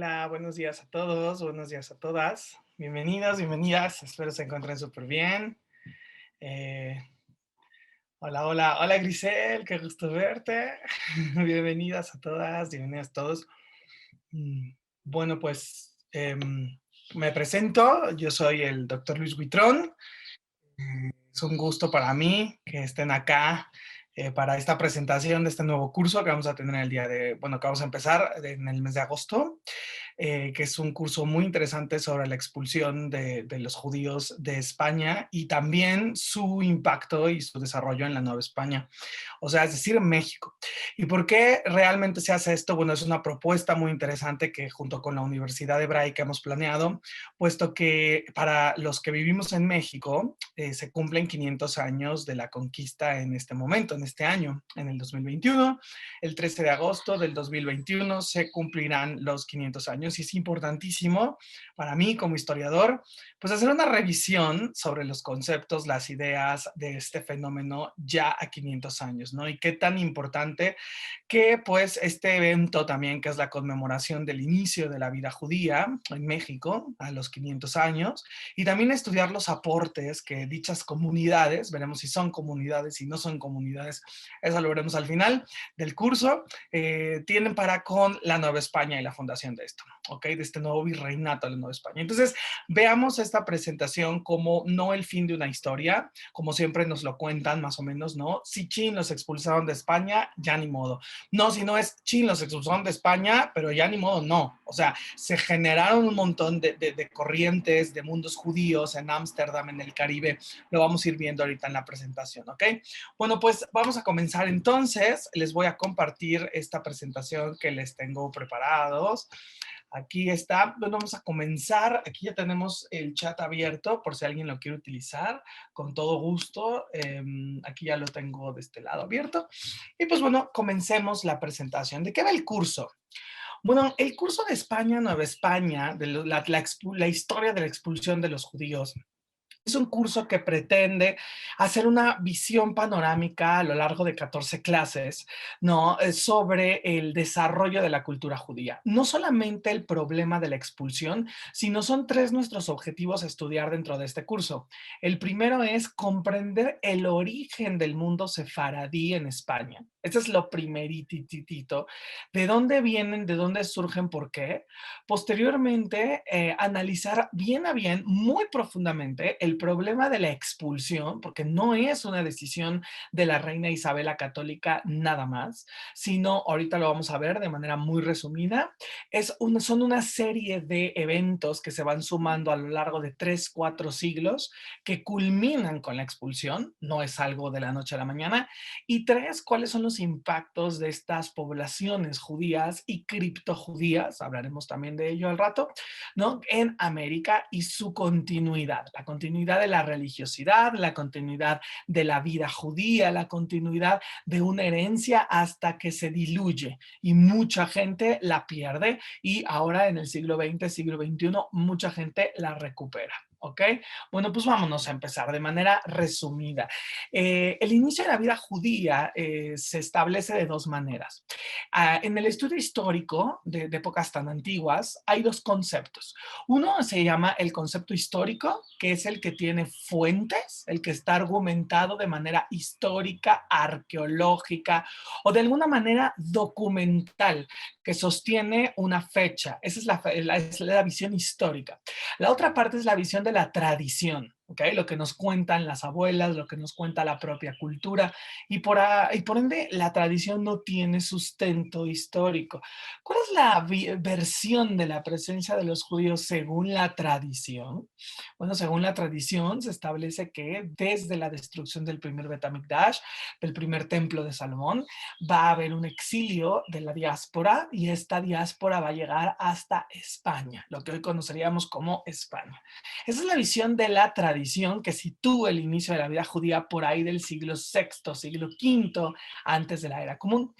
Hola, buenos días a todos, buenos días a todas. Bienvenidos, bienvenidas. Espero se encuentren súper bien. Eh, hola, hola, hola Grisel, qué gusto verte. Bienvenidas a todas, bienvenidas a todos. Mm, Bueno, pues me presento. Yo soy el doctor Luis Buitrón. Es un gusto para mí que estén acá para esta presentación de este nuevo curso que vamos a tener el día de, bueno, que vamos a empezar en el mes de agosto. Que es un curso muy interesante sobre la expulsión de los judíos de España y también su impacto y su desarrollo en la Nueva España, o sea, es decir, en México. ¿Y por qué realmente se hace esto? Bueno, es una propuesta muy interesante que junto con la Universidad Hebraica hemos planeado, puesto que para los que vivimos en México se cumplen 500 años de la conquista en este momento, en este año, en el 2021. El 13 de agosto del 2021 se cumplirán los 500 años y es importantísimo para mí como historiador, pues hacer una revisión sobre los conceptos, las ideas de este fenómeno ya a 500 años, ¿no? Y qué tan importante que pues este evento también, que es la conmemoración del inicio de la vida judía en México a los 500 años, y también estudiar los aportes que dichas comunidades, veremos si son comunidades, y no son comunidades, eso lo veremos al final del curso, tienen para con la Nueva España y la fundación de esto, ¿ok? De este nuevo virreinato de la Nueva España. Entonces, veamos esta presentación como no el fin de una historia, como siempre nos lo cuentan más o menos, ¿no? Si Chin los expulsaron de España, ya ni modo. No, si no es Chin los expulsaron de España, pero ya ni modo, no. O sea, se generaron un montón de corrientes, de mundos judíos en Ámsterdam, en el Caribe. Lo vamos a ir viendo ahorita en la presentación, ¿ok? Bueno, pues vamos a comenzar entonces. Les voy a compartir esta presentación que les tengo preparados. Aquí está. Bueno, vamos a comenzar. Aquí ya tenemos el chat abierto por si alguien lo quiere utilizar. Con todo gusto. Aquí ya lo tengo de este lado abierto. Y pues bueno, comencemos la presentación. ¿De qué va el curso? Bueno, el curso de España, Nueva España, de la historia de la expulsión de los judíos, es un curso que pretende hacer una visión panorámica a lo largo de 14 clases, ¿no? Sobre el desarrollo de la cultura judía. No solamente el problema de la expulsión, sino son tres nuestros objetivos a estudiar dentro de este curso. El primero es comprender el origen del mundo sefaradí en España. Este es lo primerititito. ¿De dónde vienen? ¿De dónde surgen? ¿Por qué? Posteriormente, analizar bien a bien, muy profundamente, el problema de la expulsión, porque no es una decisión de la reina Isabel la Católica nada más, sino, ahorita lo vamos a ver de manera muy resumida, son una serie de eventos que se van sumando a lo largo de 3, 4 siglos que culminan con la expulsión, no es algo de la noche a la mañana, y tres, cuáles son los impactos de estas poblaciones judías y criptojudías, hablaremos también de ello al rato, ¿no? En América y su continuidad, la continuidad de la religiosidad, la continuidad de la vida judía, la continuidad de una herencia hasta que se diluye y mucha gente la pierde y ahora en el siglo XX, siglo XXI, mucha gente la recupera. ¿Ok? Bueno, pues vámonos a empezar de manera resumida. El inicio de la vida judía se establece de dos maneras. En el estudio histórico de épocas tan antiguas hay dos conceptos. Uno se llama el concepto histórico, que es el que tiene fuentes, el que está argumentado de manera histórica, arqueológica o de alguna manera documental, que sostiene una fecha. Esa es la visión histórica. La otra parte es la visión de la tradición. ¿Okay? Lo que nos cuentan las abuelas, lo que nos cuenta la propia cultura, y por ende la tradición no tiene sustento histórico. ¿Cuál es la versión de la presencia de los judíos según la tradición? Bueno, según la tradición se establece que desde la destrucción del primer Betamigdash, del primer templo de Salomón, va a haber un exilio de la diáspora y esta diáspora va a llegar hasta España, lo que hoy conoceríamos como España. Esa es la visión de la tradición que sitúa el inicio de la vida judía por ahí del siglo VI, siglo V, antes de la era común.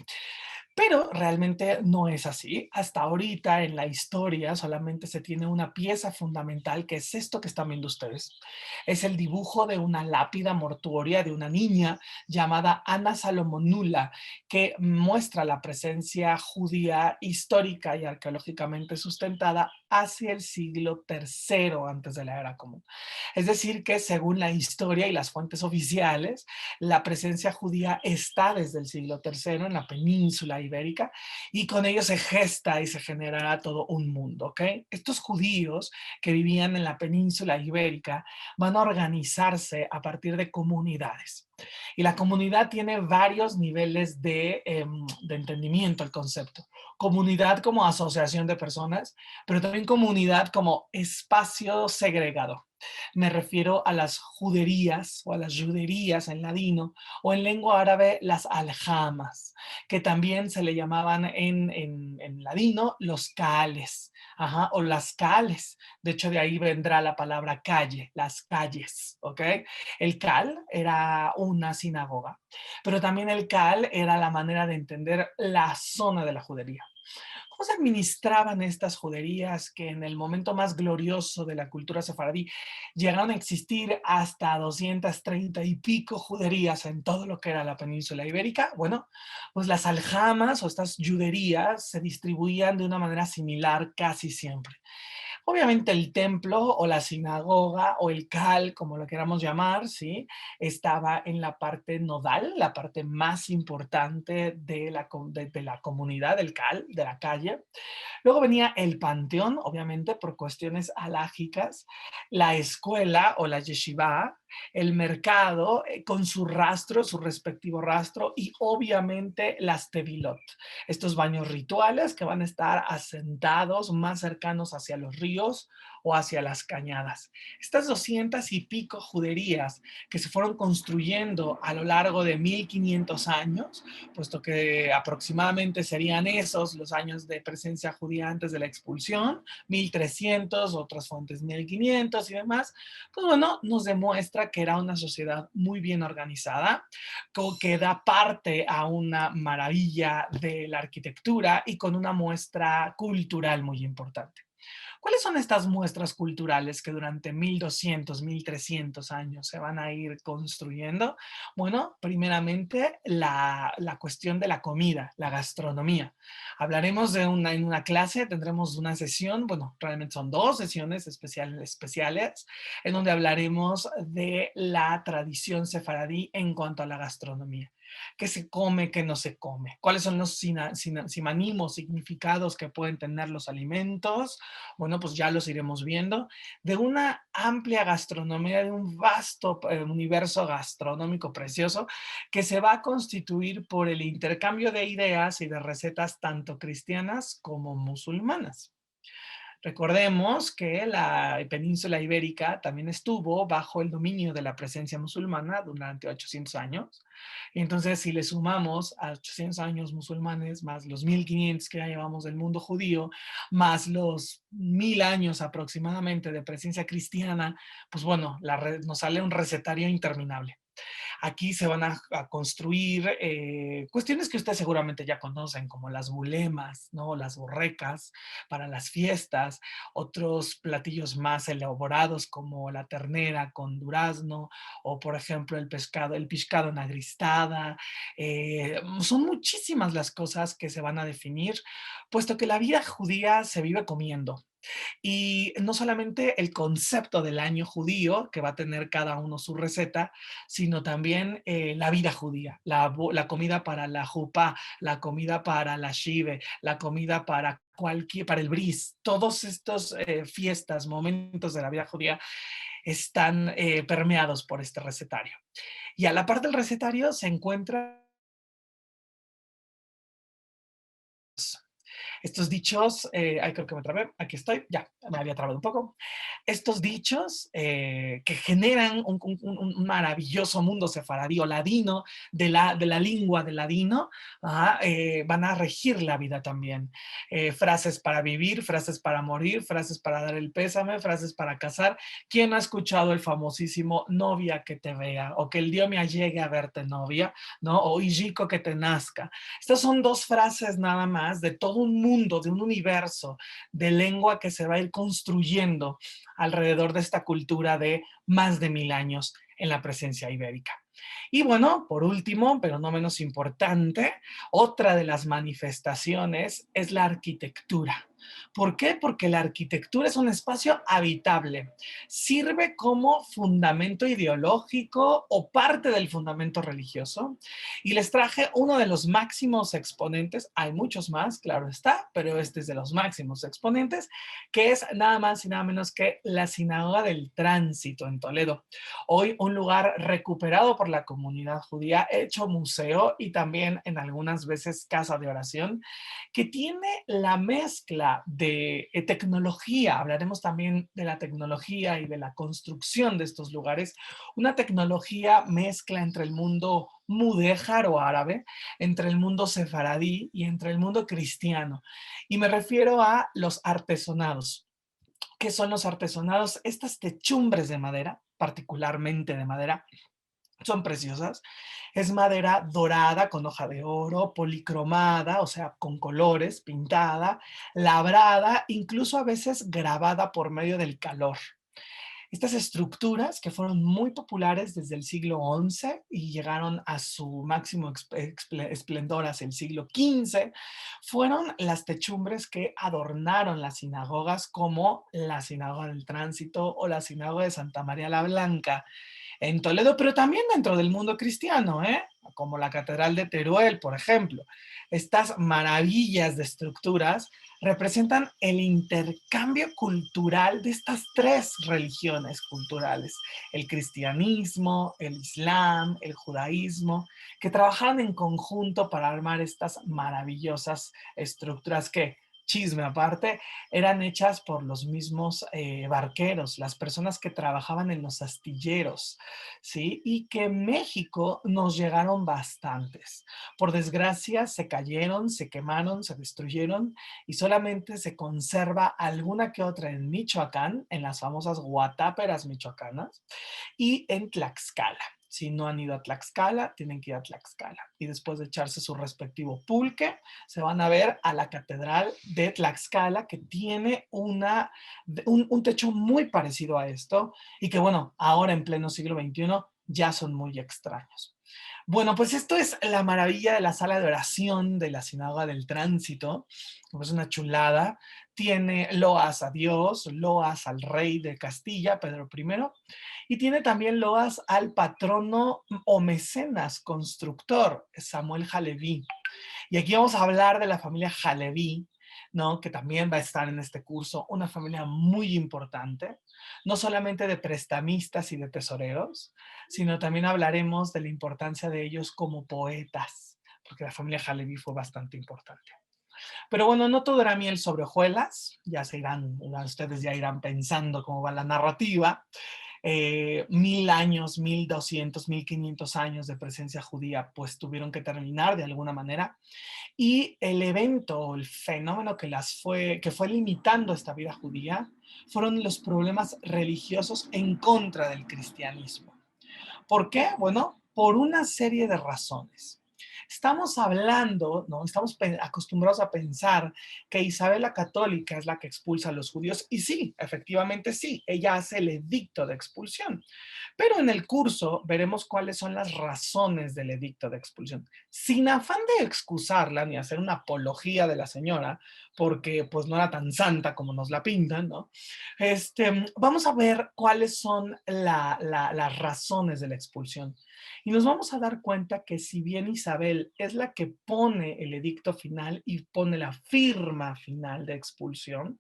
Pero realmente no es así. Hasta ahorita en la historia solamente se tiene una pieza fundamental, que es esto que están viendo ustedes. Es el dibujo de una lápida mortuoria de una niña llamada Ana Salomonula, que muestra la presencia judía histórica y arqueológicamente sustentada hacia el siglo tercero antes de la era común. Es decir, que según la historia y las fuentes oficiales, la presencia judía está desde el siglo tercero en la península ibérica y con ello se gesta y se generará todo un mundo, ¿ok? Estos judíos que vivían en la península ibérica van a organizarse a partir de comunidades. Y la comunidad tiene varios niveles de entendimiento el concepto. Comunidad como asociación de personas, pero también comunidad como espacio segregado. Me refiero a las juderías o a las juderías en ladino o en lengua árabe las aljamas, que también se le llamaban en ladino los caales, ajá, o las cales. De hecho, de ahí vendrá la palabra calle, las calles, ¿ok? El cal era una sinagoga, pero también el cal era la manera de entender la zona de la judería. ¿Cómo se administraban estas juderías que en el momento más glorioso de la cultura sefaradí llegaron a existir hasta 230 y pico juderías en todo lo que era la península ibérica? Bueno, pues las aljamas o estas juderías se distribuían de una manera similar casi siempre. Obviamente el templo o la sinagoga o el cal, como lo queramos llamar, ¿sí? Estaba en la parte nodal, la parte más importante de la comunidad, del cal, de la calle. Luego venía el panteón, obviamente por cuestiones alágicas, la escuela o la yeshiva, el mercado con su rastro, su respectivo rastro y obviamente las tevilot, estos baños rituales que van a estar asentados más cercanos hacia los ríos o hacia las cañadas. Estas 200 y pico juderías que se fueron construyendo a lo largo de 1500 años, puesto que aproximadamente serían esos los años de presencia judía antes de la expulsión, 1300, otras fuentes 1500 y demás, pues bueno, nos demuestra que era una sociedad muy bien organizada, que da parte a una maravilla de la arquitectura y con una muestra cultural muy importante. ¿Cuáles son estas muestras culturales que durante 1200, 1300 años se van a ir construyendo? Bueno, primeramente la cuestión de la comida, la gastronomía. Hablaremos en una clase, tendremos una sesión, bueno, realmente son dos sesiones especiales, en donde hablaremos de la tradición sefaradí en cuanto a la gastronomía. ¿Qué se come, qué no se come? ¿Cuáles son los sinónimos, significados que pueden tener los alimentos? Bueno, pues ya los iremos viendo. De una amplia gastronomía, de un vasto universo gastronómico precioso que se va a constituir por el intercambio de ideas y de recetas tanto cristianas como musulmanas. Recordemos que la península ibérica también estuvo bajo el dominio de la presencia musulmana durante 800 años. Y entonces, si le sumamos a 800 años musulmanes, más los 1500 que ya llevamos del mundo judío, más los 1000 años aproximadamente de presencia cristiana, pues bueno, nos sale un recetario interminable. Aquí se van a construir cuestiones que ustedes seguramente ya conocen, como las bulemas, ¿no? Las borrecas para las fiestas, otros platillos más elaborados como la ternera con durazno o, por ejemplo, el pescado en agristada. Son muchísimas las cosas que se van a definir, puesto que la vida judía se vive comiendo. Y no solamente el concepto del año judío, que va a tener cada uno su receta, sino también la vida judía, la comida para la jupá, la comida para la shive, la comida para el bris. Todos estos fiestas, momentos de la vida judía están permeados por este recetario. Y a la parte del recetario se encuentra Estos dichos, ay, creo que me trabé, aquí estoy, ya, me había trabado un poco. Estos dichos que generan un maravilloso mundo sefaradí o ladino de la lengua del ladino, van a regir la vida también. Frases para vivir, frases para morir, frases para dar el pésame, frases para casar. ¿Quién ha escuchado el famosísimo novia que te vea o que el Dios me allegue a verte novia, ¿no? O hijico que te nazca? Estas son dos frases nada más de todo un mundo, de un universo de lengua que se va a ir construyendo alrededor de esta cultura de más de 1000 años en la presencia ibérica. Y bueno, por último, pero no menos importante, otra de las manifestaciones es la arquitectura. ¿Por qué? Porque la arquitectura es un espacio habitable. Sirve como fundamento ideológico o parte del fundamento religioso. Y les traje uno de los máximos exponentes, hay muchos más, claro está, pero este es de los máximos exponentes, que es nada más y nada menos que la Sinagoga del Tránsito en Toledo. Hoy un lugar recuperado por la comunidad judía, hecho museo y también en algunas veces casa de oración, que tiene la mezcla de tecnología, hablaremos también de la tecnología y de la construcción de estos lugares, una tecnología mezcla entre el mundo mudéjar o árabe, entre el mundo sefaradí y entre el mundo cristiano. Y me refiero a los artesonados. ¿Qué son los artesonados? Estas techumbres de madera, particularmente de madera, son preciosas. Es madera dorada con hoja de oro, policromada, o sea, con colores, pintada, labrada, incluso a veces grabada por medio del calor. Estas estructuras que fueron muy populares desde el siglo XI y llegaron a su máximo esplendor hacia el siglo XV, fueron las techumbres que adornaron las sinagogas como la Sinagoga del Tránsito o la Sinagoga de Santa María la Blanca en Toledo, pero también dentro del mundo cristiano, como la Catedral de Teruel, por ejemplo. Estas maravillas de estructuras representan el intercambio cultural de estas tres religiones culturales, el cristianismo, el islam, el judaísmo, que trabajaron en conjunto para armar estas maravillosas estructuras que, chisme aparte, eran hechas por los mismos barqueros, las personas que trabajaban en los astilleros, ¿sí? Y que en México nos llegaron bastantes. Por desgracia, se cayeron, se quemaron, se destruyeron y solamente se conserva alguna que otra en Michoacán, en las famosas guatáperas michoacanas, y en Tlaxcala. Si no han ido a Tlaxcala, tienen que ir a Tlaxcala. Y después de echarse su respectivo pulque, se van a ver a la Catedral de Tlaxcala, que tiene un techo muy parecido a esto y que, bueno, ahora en pleno siglo XXI ya son muy extraños. Bueno, pues esto es la maravilla de la sala de oración de la Sinagoga del Tránsito. Es una chulada. Tiene loas a Dios, loas al rey de Castilla, Pedro I, y tiene también loas al patrono o mecenas constructor, Samuel Haleví. Y aquí vamos a hablar de la familia Haleví, ¿no? Que también va a estar en este curso, una familia muy importante, no solamente de prestamistas y de tesoreros, sino también hablaremos de la importancia de ellos como poetas, porque la familia Haleví fue bastante importante. Pero bueno, no todo era miel sobre hojuelas, ustedes ya irán pensando cómo va la narrativa. 1000 años, 1200, 1500 años de presencia judía, pues tuvieron que terminar de alguna manera. Y el evento, el fenómeno que fue limitando esta vida judía, fueron los problemas religiosos en contra del cristianismo. ¿Por qué? Bueno, por una serie de razones. Estamos hablando, ¿no? Estamos acostumbrados a pensar que Isabel la Católica es la que expulsa a los judíos, y sí, efectivamente sí, ella hace el edicto de expulsión. Pero en el curso veremos cuáles son las razones del edicto de expulsión, sin afán de excusarla ni hacer una apología de la señora, porque pues no era tan santa como nos la pintan, ¿no? Vamos a ver cuáles son las razones de la expulsión. Y nos vamos a dar cuenta que si bien Isabel es la que pone el edicto final y pone la firma final de expulsión,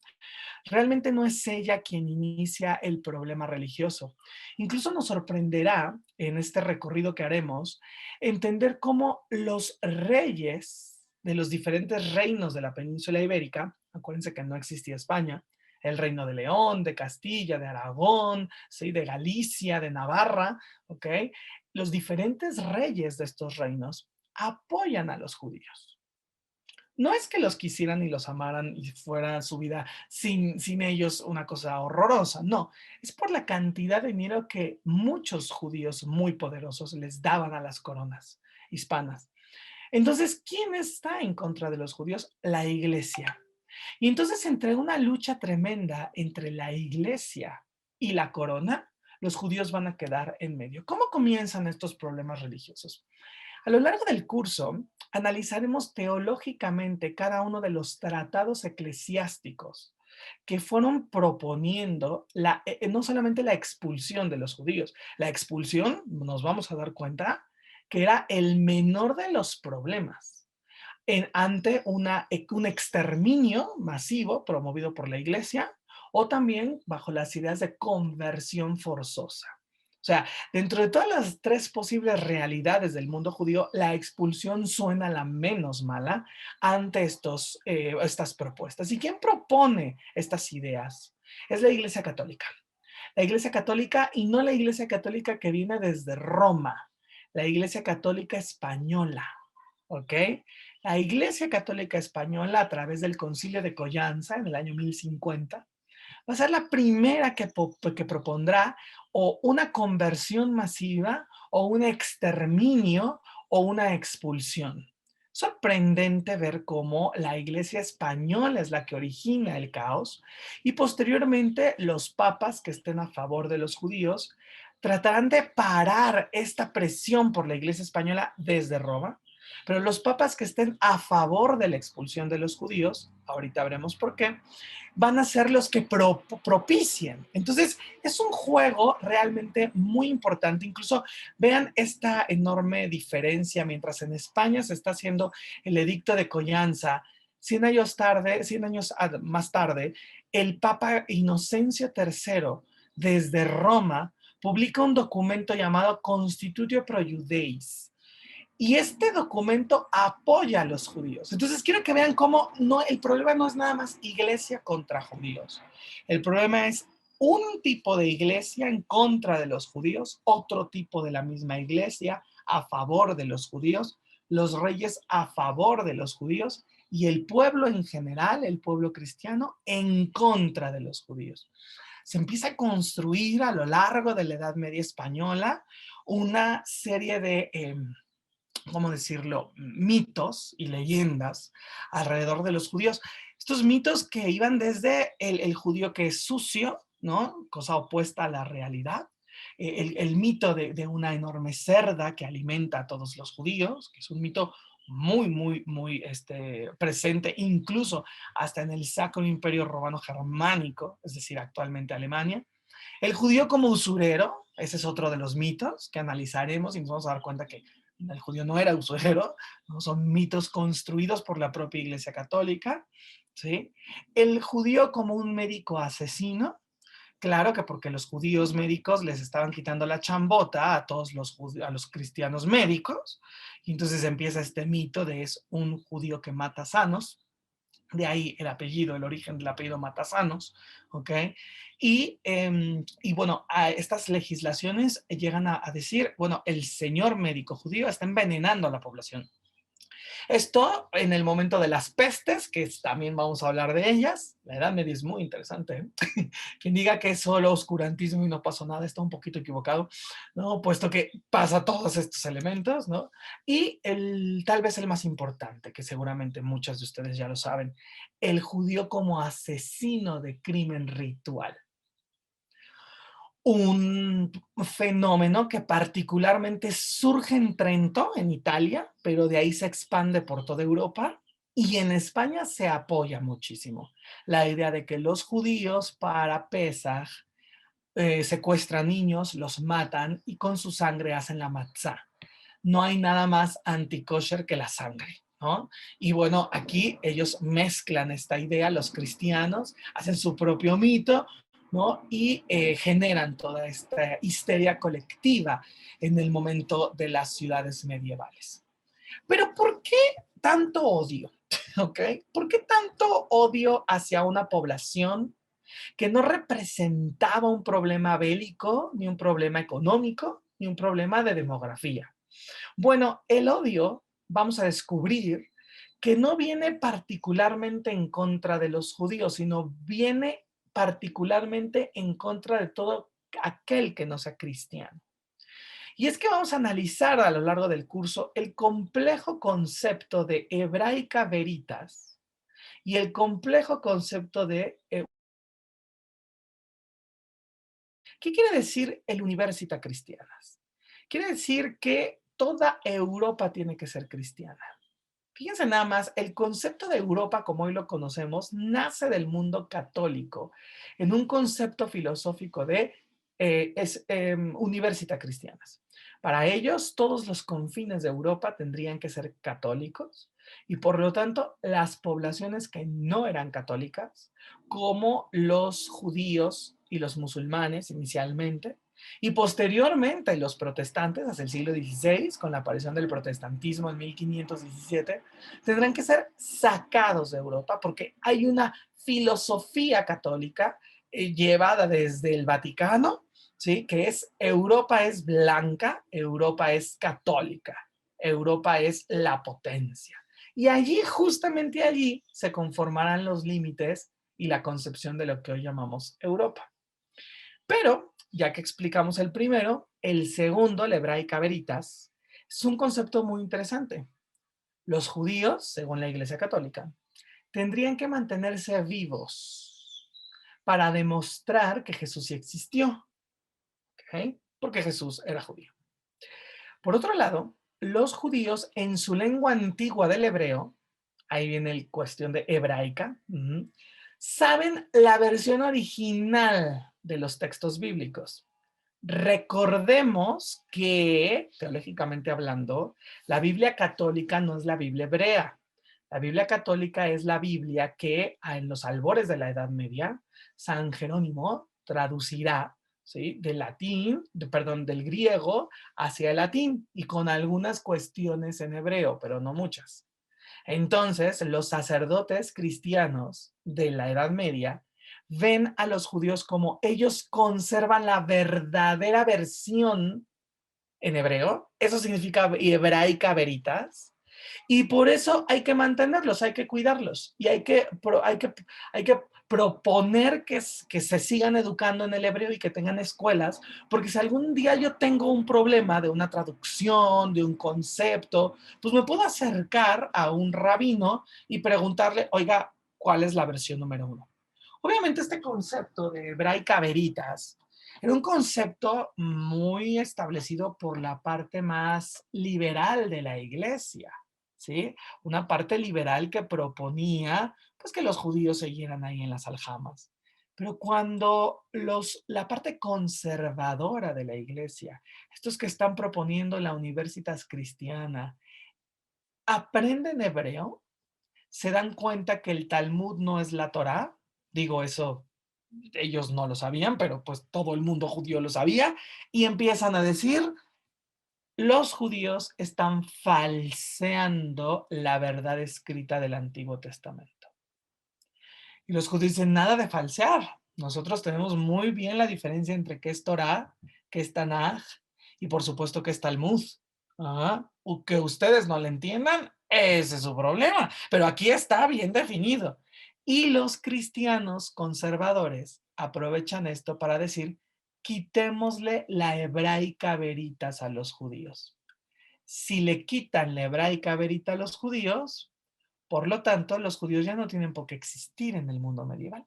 realmente no es ella quien inicia el problema religioso. Incluso nos sorprenderá en este recorrido que haremos entender cómo los reyes de los diferentes reinos de la península ibérica. Acuérdense que no existía España. El reino de León, de Castilla, de Aragón, ¿sí? De Galicia, de Navarra, ¿ok? Los diferentes reyes de estos reinos apoyan a los judíos. No es que los quisieran y los amaran y fuera su vida sin ellos una cosa horrorosa, no, es por la cantidad de dinero que muchos judíos muy poderosos les daban a las coronas hispanas. Entonces, ¿quién está en contra de los judíos? La iglesia. Y entonces, entre una lucha tremenda entre la iglesia y la corona, los judíos van a quedar en medio. ¿Cómo comienzan estos problemas religiosos? A lo largo del curso, analizaremos teológicamente cada uno de los tratados eclesiásticos que fueron proponiendo no solamente la expulsión de los judíos, la expulsión, nos vamos a dar cuenta, que era el menor de los problemas ante un exterminio masivo promovido por la iglesia o también bajo las ideas de conversión forzosa. O sea, dentro de todas las tres posibles realidades del mundo judío, la expulsión suena la menos mala ante estas propuestas. ¿Y quién propone estas ideas? Es la Iglesia Católica. La Iglesia Católica y no la Iglesia Católica que viene desde Roma, la Iglesia Católica española. ¿Ok? La Iglesia Católica Española, a través del Concilio de Collanza en el año 1050, va a ser la primera que propondrá o una conversión masiva o un exterminio o una expulsión. Sorprendente ver cómo la Iglesia española es la que origina el caos y posteriormente los papas que estén a favor de los judíos tratarán de parar esta presión por la Iglesia española desde Roma, pero los papas que estén a favor de la expulsión de los judíos, ahorita veremos por qué, van a ser los que propicien. Entonces, es un juego realmente muy importante. Incluso vean esta enorme diferencia mientras en España se está haciendo el edicto de Collanza. 100 años más tarde, el Papa Inocencio III, desde Roma, publica un documento llamado Constitutio Pro Iudeis, y este documento apoya a los judíos. Entonces quiero que vean cómo el problema no es nada más iglesia contra judíos. El problema es un tipo de iglesia en contra de los judíos, otro tipo de la misma iglesia a favor de los judíos, los reyes a favor de los judíos y el pueblo en general, el pueblo cristiano, en contra de los judíos. Se empieza a construir a lo largo de la Edad Media española una serie de ¿cómo decirlo?, mitos y leyendas alrededor de los judíos. Estos mitos que iban desde el judío que es sucio, ¿no? Cosa opuesta a la realidad. El mito de una enorme cerda que alimenta a todos los judíos, que es un mito muy presente, incluso hasta en el Sacro Imperio Romano Germánico, es decir, actualmente Alemania. El judío como usurero, ese es otro de los mitos que analizaremos y nos vamos a dar cuenta que el judío no era usurero, ¿no? Son mitos construidos por la propia Iglesia Católica, ¿sí? El judío como un médico asesino, claro que porque los judíos médicos les estaban quitando la chambota a todos a los cristianos médicos, y entonces empieza este mito de es un judío que mata sanos, de ahí el apellido, el origen del apellido Matasanos, ¿ok? Y bueno, estas legislaciones llegan a decir, bueno, el señor médico judío está envenenando a la población. Esto en el momento de las pestes, que también vamos a hablar de ellas. La Edad Media es muy interesante, ¿eh? Quien diga que es solo oscurantismo y no pasó nada está un poquito equivocado, ¿no? Puesto que pasa todos estos elementos, ¿no? Y tal vez el más importante, que seguramente muchos de ustedes ya lo saben, el judío como asesino de crimen ritual. Un fenómeno que particularmente surge en Trento, en Italia, pero de ahí se expande por toda Europa y en España se apoya muchísimo. La idea de que los judíos para Pesaj secuestran niños, los matan y con su sangre hacen la matzá. No hay nada más anti-kosher que la sangre, ¿no? Y bueno, aquí ellos mezclan esta idea, los cristianos hacen su propio mito, ¿no? Y generan toda esta histeria colectiva en el momento de las ciudades medievales. Pero ¿por qué tanto odio? ¿Ok? ¿Por qué tanto odio hacia una población que no representaba un problema bélico, ni un problema económico, ni un problema de demografía? Bueno, el odio, vamos a descubrir que no viene particularmente en contra de los judíos, sino viene particularmente en contra de todo aquel que no sea cristiano. Y es que vamos a analizar a lo largo del curso el complejo concepto de hebraica veritas y el complejo concepto de... ¿Qué quiere decir el Universita Cristianas? Quiere decir que toda Europa tiene que ser cristiana. Fíjense nada más, el concepto de Europa como hoy lo conocemos nace del mundo católico en un concepto filosófico de Universita Cristianas. Para ellos, todos los confines de Europa tendrían que ser católicos y por lo tanto las poblaciones que no eran católicas, como los judíos y los musulmanes inicialmente, y posteriormente los protestantes, hasta el siglo XVI, con la aparición del protestantismo en 1517, tendrán que ser sacados de Europa porque hay una filosofía católica llevada desde el Vaticano, ¿sí? Que es Europa es blanca, Europa es católica, Europa es la potencia. Y allí, justamente allí, se conformarán los límites y la concepción de lo que hoy llamamos Europa. Pero, ya que explicamos el primero, el segundo, la hebraica veritas, es un concepto muy interesante. Los judíos, según la Iglesia Católica, tendrían que mantenerse vivos para demostrar que Jesús sí existió, ¿ok? Porque Jesús era judío. Por otro lado, los judíos en su lengua antigua del hebreo, ahí viene la cuestión de hebraica, saben la versión original de los textos bíblicos. Recordemos que, teológicamente hablando, la Biblia católica no es la Biblia hebrea. La Biblia católica es la Biblia que en los albores de la Edad Media, San Jerónimo traducirá, ¿sí? Del griego hacia el latín y con algunas cuestiones en hebreo, pero no muchas. Entonces, los sacerdotes cristianos de la Edad Media ven a los judíos como ellos conservan la verdadera versión en hebreo, eso significa hebraica veritas, y por eso hay que mantenerlos, hay que cuidarlos y hay que proponer que se sigan educando en el hebreo y que tengan escuelas, porque si algún día yo tengo un problema de una traducción, de un concepto, pues me puedo acercar a un rabino y preguntarle, oiga, ¿cuál es la versión número uno? Obviamente este concepto de hebraica veritas era un concepto muy establecido por la parte más liberal de la iglesia, ¿sí? Una parte liberal que proponía, pues, que los judíos siguieran ahí en las aljamas. Pero cuando la parte conservadora de la iglesia, estos que están proponiendo la Universitas Cristiana, aprenden hebreo, se dan cuenta que el Talmud no es la Torá, digo eso, ellos no lo sabían, pero pues todo el mundo judío lo sabía, y empiezan a decir, los judíos están falseando la verdad escrita del Antiguo Testamento. Y los judíos dicen, nada de falsear. Nosotros tenemos muy bien la diferencia entre qué es Torah, qué es Tanaj, y por supuesto qué es Talmud. O que ustedes no le entiendan, ese es su problema. Pero aquí está bien definido. Y los cristianos conservadores aprovechan esto para decir, quitémosle la hebraica veritas a los judíos. Si le quitan la hebraica verita a los judíos, por lo tanto, los judíos ya no tienen por qué existir en el mundo medieval.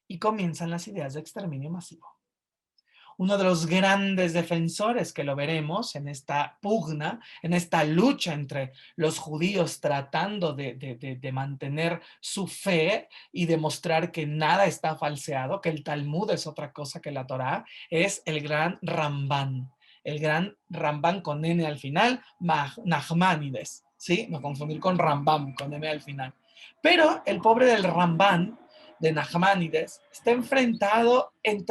Y comienzan las ideas de exterminio masivo. Uno de los grandes defensores, que lo veremos en esta pugna, en esta lucha entre los judíos tratando de mantener su fe y demostrar que nada está falseado, que el Talmud es otra cosa que la Torá, es el gran Rambán. El gran Rambán con N al final, Nachmanides, ¿sí? No confundir con Rambam, con M al final. Pero el pobre del Rambán, de Nachmanides, está enfrentado en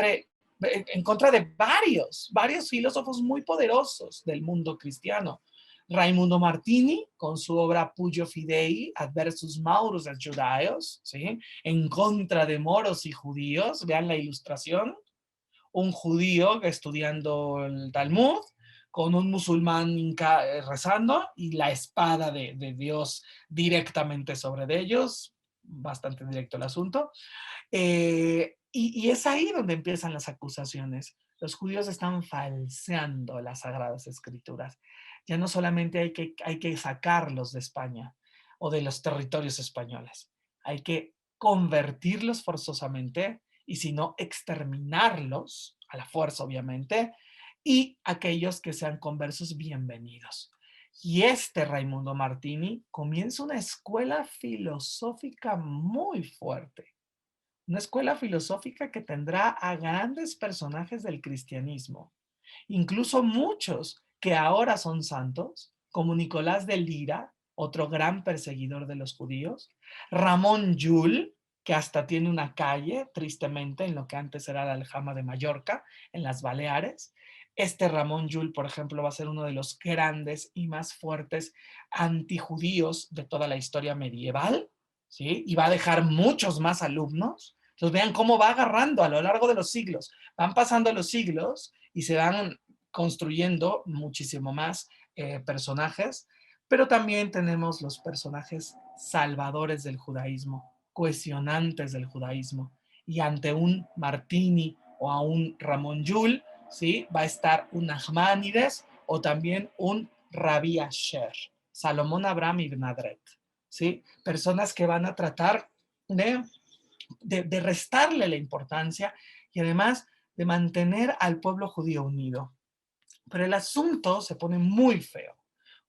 contra de varios filósofos muy poderosos del mundo cristiano. Raimundo Martini, con su obra Pugio Fidei, Adversus Maurus et Judaeos, ¿sí? En contra de moros y judíos, vean la ilustración, un judío estudiando el Talmud, con un musulmán rezando y la espada de Dios directamente sobre de ellos, bastante directo el asunto. Y es ahí donde empiezan las acusaciones. Los judíos están falseando las Sagradas Escrituras. Ya no solamente hay que sacarlos de España o de los territorios españoles, hay que convertirlos forzosamente y si no, exterminarlos a la fuerza, obviamente, y aquellos que sean conversos, bienvenidos. Y este Raimundo Martini comienza una escuela filosófica muy fuerte, una escuela filosófica que tendrá a grandes personajes del cristianismo, incluso muchos que ahora son santos, como Nicolás de Lira, otro gran perseguidor de los judíos, Ramón Llull, que hasta tiene una calle, tristemente, en lo que antes era la Aljama de Mallorca, en las Baleares. Este Ramón Llull, por ejemplo, va a ser uno de los grandes y más fuertes antijudíos de toda la historia medieval, ¿sí? Y va a dejar muchos más alumnos. Entonces vean cómo va agarrando a lo largo de los siglos. Van pasando los siglos y se van construyendo muchísimo más personajes, pero también tenemos los personajes salvadores del judaísmo, cohesionantes del judaísmo. Y ante un Martini o a un Ramón Llull, ¿sí? Va a estar un Nachmanides o también un Rabbi Asher, Salomón Abraham Ibn Adret, ¿sí? Personas que van a tratar de restarle la importancia y además de mantener al pueblo judío unido. Pero el asunto se pone muy feo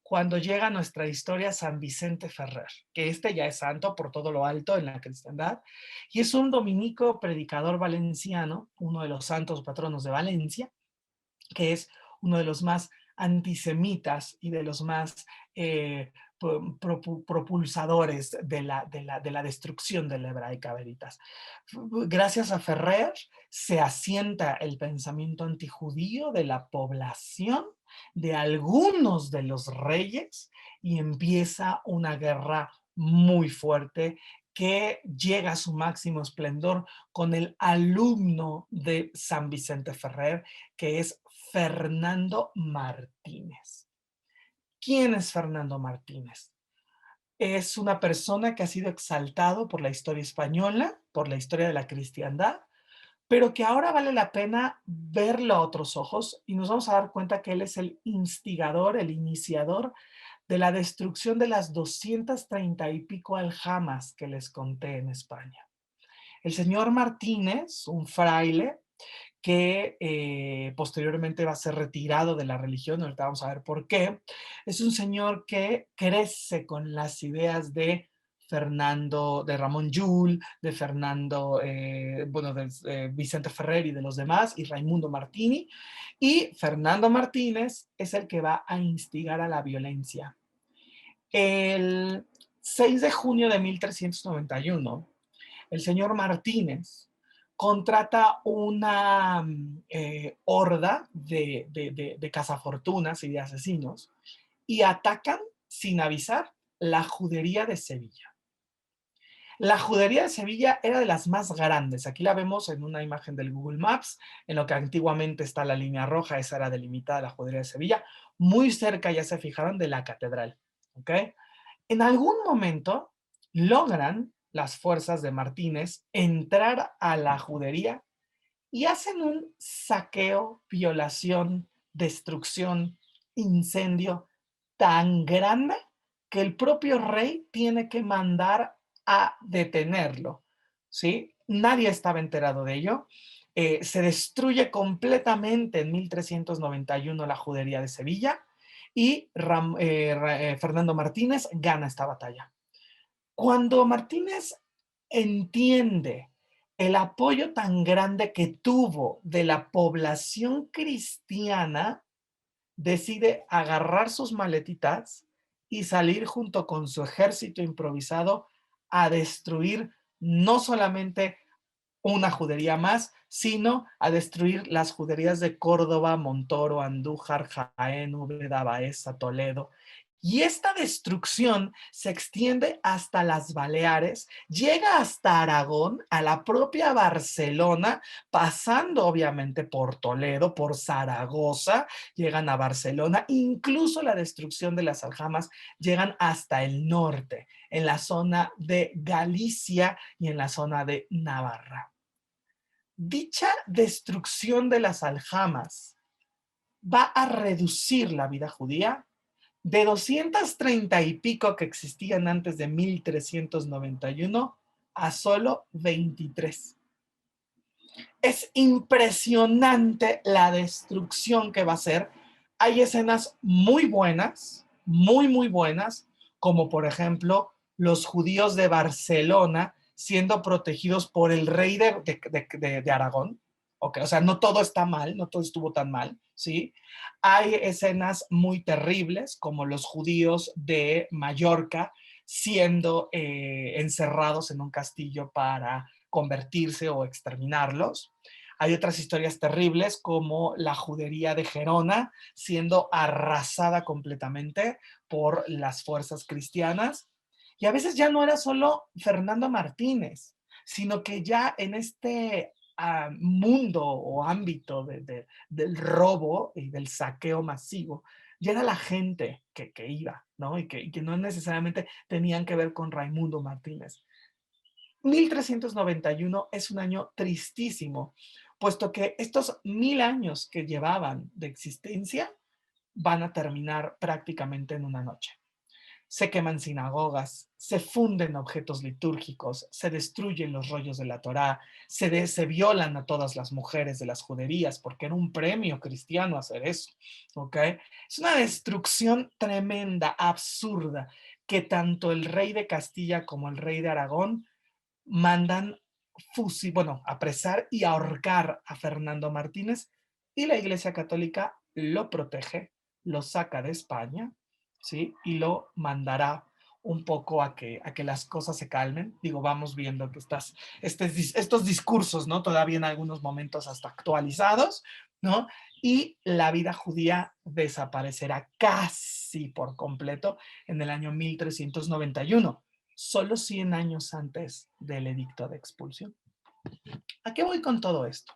cuando llega a nuestra historia San Vicente Ferrer, que este ya es santo por todo lo alto en la cristiandad, y es un dominico predicador valenciano, uno de los santos patronos de Valencia, que es uno de los más antisemitas y de los más propulsadores de la destrucción de la hebraica veritas. Gracias a Ferrer se asienta el pensamiento antijudío de la población, de algunos de los reyes, y empieza una guerra muy fuerte que llega a su máximo esplendor con el alumno de San Vicente Ferrer, que es Fernando Martínez. ¿Quién es Fernando Martínez? Es una persona que ha sido exaltado por la historia española, por la historia de la cristiandad, pero que ahora vale la pena verlo a otros ojos y nos vamos a dar cuenta que él es el instigador, el iniciador de la destrucción de las 230 y pico aljamas que les conté en España. El señor Martínez, un fraile, que posteriormente va a ser retirado de la religión, ahorita vamos a ver por qué, es un señor que crece con las ideas de Fernando, de Ramón Llull, de Fernando, bueno, de Vicente Ferrer y de los demás, y Raimundo Martini, y Fernando Martínez es el que va a instigar a la violencia. El 6 de junio de 1391, el señor Martínez contrata una horda de cazafortunas y de asesinos y atacan sin avisar la judería de Sevilla. La judería de Sevilla era de las más grandes. Aquí la vemos en una imagen del Google Maps, en lo que antiguamente está la línea roja, esa era delimitada la judería de Sevilla, muy cerca, ya se fijaron, de la catedral. ¿Ok? En algún momento logran las fuerzas de Martínez entrar a la judería y hacen un saqueo, violación, destrucción, incendio tan grande que el propio rey tiene que mandar a detenerlo, ¿sí? Nadie estaba enterado de ello. Se destruye completamente en 1391 la judería de Sevilla y Fernando Martínez gana esta batalla. Cuando Martínez entiende el apoyo tan grande que tuvo de la población cristiana, decide agarrar sus maletitas y salir junto con su ejército improvisado a destruir no solamente una judería más, sino a destruir las juderías de Córdoba, Montoro, Andújar, Jaén, Úbeda, Baeza, Toledo. Y esta destrucción se extiende hasta las Baleares, llega hasta Aragón, a la propia Barcelona, pasando obviamente por Toledo, por Zaragoza, llegan a Barcelona, incluso la destrucción de las aljamas llegan hasta el norte, en la zona de Galicia y en la zona de Navarra. Dicha destrucción de las aljamas va a reducir la vida judía de 230 y pico que existían antes de 1391 a solo 23. Es impresionante la destrucción que va a ser. Hay escenas muy buenas, muy buenas, como por ejemplo los judíos de Barcelona siendo protegidos por el rey de Aragón. Okay, o sea, no todo está mal, no todo estuvo tan mal, ¿sí? Hay escenas muy terribles, como los judíos de Mallorca siendo encerrados en un castillo para convertirse o exterminarlos. Hay otras historias terribles como la judería de Gerona siendo arrasada completamente por las fuerzas cristianas. Y a veces ya no era solo Fernando Martínez, sino que ya en este mundo o ámbito del robo y del saqueo masivo, ya era la gente que iba, ¿no? Y que no necesariamente tenían que ver con Raimundo Martínez. 1391 es un año tristísimo, puesto que estos 1000 años que llevaban de existencia van a terminar prácticamente en una noche. Se queman sinagogas, se funden objetos litúrgicos, se destruyen los rollos de la Torá, se violan a todas las mujeres de las juderías, porque era un premio cristiano hacer eso, ¿ok? Es una destrucción tremenda, absurda, que tanto el rey de Castilla como el rey de Aragón mandan apresar y ahorcar a Fernando Martínez, y la Iglesia Católica lo protege, lo saca de España, ¿sí? Y lo mandará un poco a que las cosas se calmen. Digo, vamos viendo que estos discursos, ¿no? Todavía en algunos momentos hasta actualizados, ¿no? Y la vida judía desaparecerá casi por completo en el año 1391, solo 100 años antes del edicto de expulsión. ¿A qué voy con todo esto?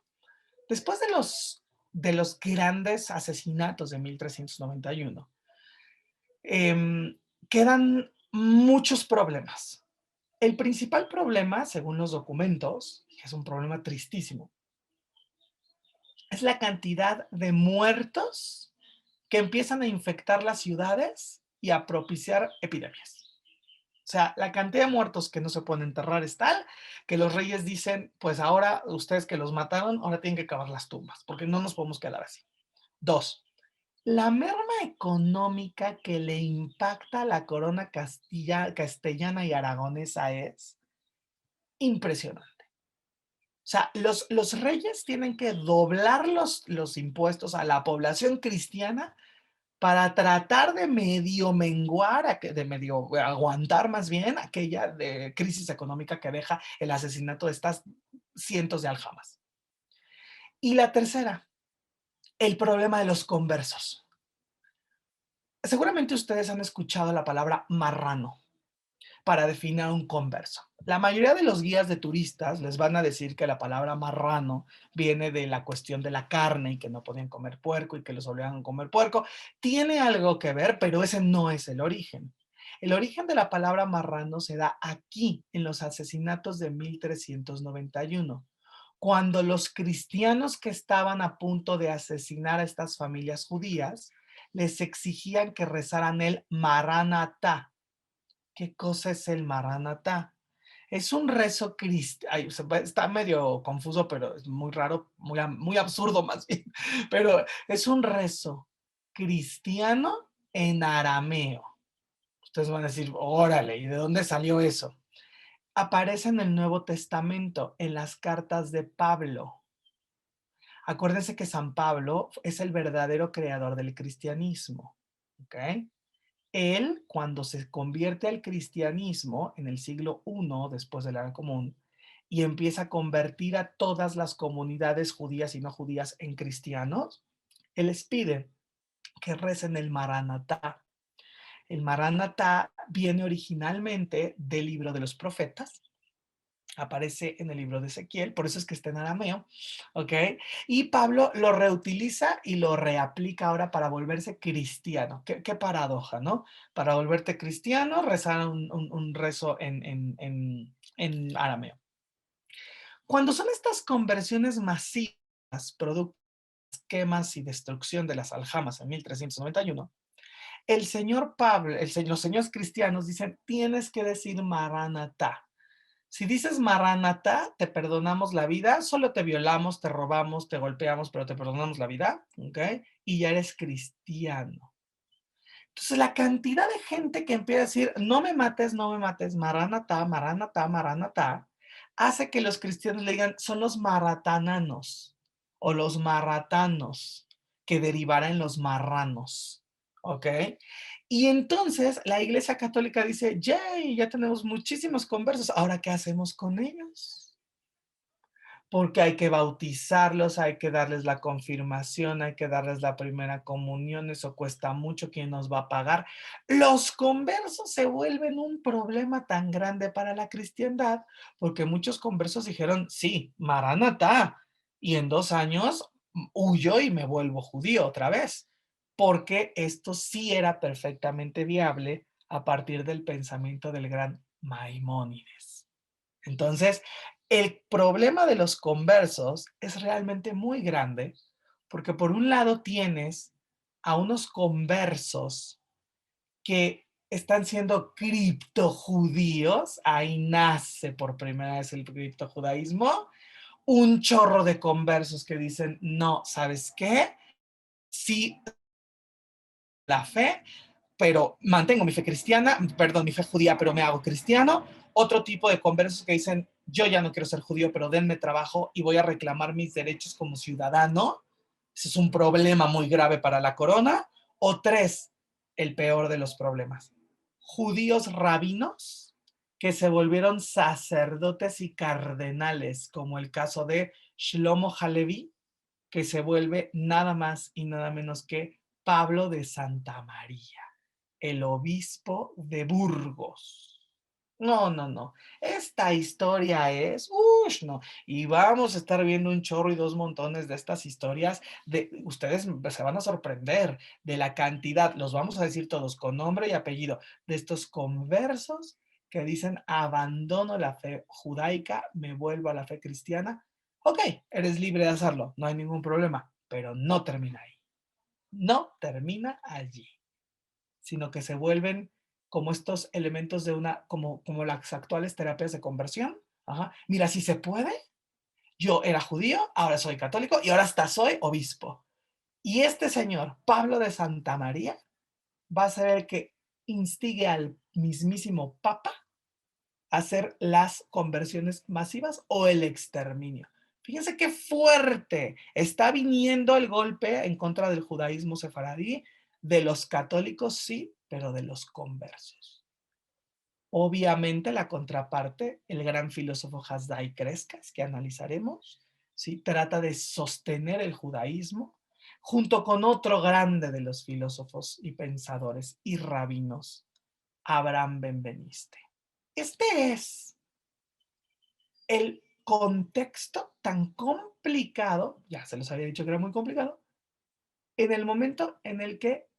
Después de los grandes asesinatos de 1391, quedan muchos problemas. El principal problema, según los documentos, que es un problema tristísimo, es la cantidad de muertos que empiezan a infectar las ciudades y a propiciar epidemias. O sea, la cantidad de muertos que no se pueden enterrar es tal que los reyes dicen, pues ahora ustedes que los mataron, ahora tienen que cavar las tumbas, porque no nos podemos quedar así. Dos, la merma económica que le impacta a la corona castellana y aragonesa es impresionante. O sea, los reyes tienen que doblar los impuestos a la población cristiana para tratar de medio menguar, de medio aguantar más bien aquella de crisis económica que deja el asesinato de estas cientos de aljamas. Y la tercera, el problema de los conversos. Seguramente ustedes han escuchado la palabra marrano para definir a un converso. La mayoría de los guías de turistas les van a decir que la palabra marrano viene de la cuestión de la carne y que no podían comer puerco y que los obligaban a comer puerco. Tiene algo que ver, pero ese no es el origen. El origen de la palabra marrano se da aquí, en los asesinatos de 1391, cuando los cristianos que estaban a punto de asesinar a estas familias judías les exigían que rezaran el Maranatá. ¿Qué cosa es el Maranatá? Es un rezo cristiano, está medio confuso, pero es muy raro, muy absurdo más bien, pero es un rezo cristiano en arameo. Ustedes van a decir, órale, ¿y de dónde salió eso? Aparece en el Nuevo Testamento, en las cartas de Pablo. Acuérdense que San Pablo es el verdadero creador del cristianismo, ¿ok? Él, cuando se convierte al cristianismo en el siglo I después de la Era Común, y empieza a convertir a todas las comunidades judías y no judías en cristianos, él les pide que recen el Maranatá. El Maranatá viene originalmente del libro de los profetas, aparece en el libro de Ezequiel, por eso es que está en arameo, ¿ok? Y Pablo lo reutiliza y lo reaplica ahora para volverse cristiano. Qué paradoja, ¿no? Para volverte cristiano, rezar un rezo en arameo. Cuando son estas conversiones masivas, producto de quemas y destrucción de las aljamas en 1391, el señor Pablo, los señores cristianos dicen, tienes que decir Maranatá. Si dices Maranatá, te perdonamos la vida, solo te violamos, te robamos, te golpeamos, pero te perdonamos la vida, ¿ok? Y ya eres cristiano. Entonces, la cantidad de gente que empieza a decir, no me mates, Maranatá, Maranatá, Maranatá, hace que los cristianos le digan, son los maratananos o los marratanos, que derivará en los marranos, ¿ok? Y entonces la Iglesia Católica dice, yay, ya tenemos muchísimos conversos, ¿ahora qué hacemos con ellos? Porque hay que bautizarlos, hay que darles la confirmación, hay que darles la primera comunión, eso cuesta mucho, ¿quién nos va a pagar? Los conversos se vuelven un problema tan grande para la cristiandad, porque muchos conversos dijeron, sí, Maranatá, y en 2 años huyo y me vuelvo judío otra vez, porque esto sí era perfectamente viable a partir del pensamiento del gran Maimónides. Entonces, el problema de los conversos es realmente muy grande, porque por un lado tienes a unos conversos que están siendo criptojudíos, ahí nace por primera vez el criptojudaísmo, un chorro de conversos que dicen, no, ¿sabes qué? Sí, la fe, pero mantengo mi fe cristiana, perdón, mi fe judía, pero me hago cristiano. Otro tipo de conversos que dicen, yo ya no quiero ser judío, pero denme trabajo y voy a reclamar mis derechos como ciudadano. Ese es un problema muy grave para la corona. O tres, el peor de los problemas, judíos rabinos que se volvieron sacerdotes y cardenales, como el caso de Shlomo Halevi, que se vuelve nada más y nada menos que Pablo de Santa María, el obispo de Burgos. No, no, no. Esta historia es, no. Y vamos a estar viendo un chorro y dos montones de estas historias. Ustedes se van a sorprender de la cantidad, los vamos a decir todos con nombre y apellido, de estos conversos que dicen abandono la fe judaica, me vuelvo a la fe cristiana. Ok, eres libre de hacerlo, no hay ningún problema, pero no termina ahí. No termina allí, sino que se vuelven como estos elementos de como las actuales terapias de conversión. Ajá. Mira, si se puede, yo era judío, ahora soy católico y ahora hasta soy obispo. Y este señor, Pablo de Santa María, va a ser el que instigue al mismísimo Papa a hacer las conversiones masivas o el exterminio. Fíjense qué fuerte está viniendo el golpe en contra del judaísmo sefaradí, de los católicos sí, pero de los conversos. Obviamente la contraparte, el gran filósofo Hasdai Crescas, que analizaremos, ¿sí? Trata de sostener el judaísmo junto con otro grande de los filósofos y pensadores y rabinos, Abraham Benveniste. Este es el contexto tan complicado, ya se los había dicho que era muy complicado, en el momento en el que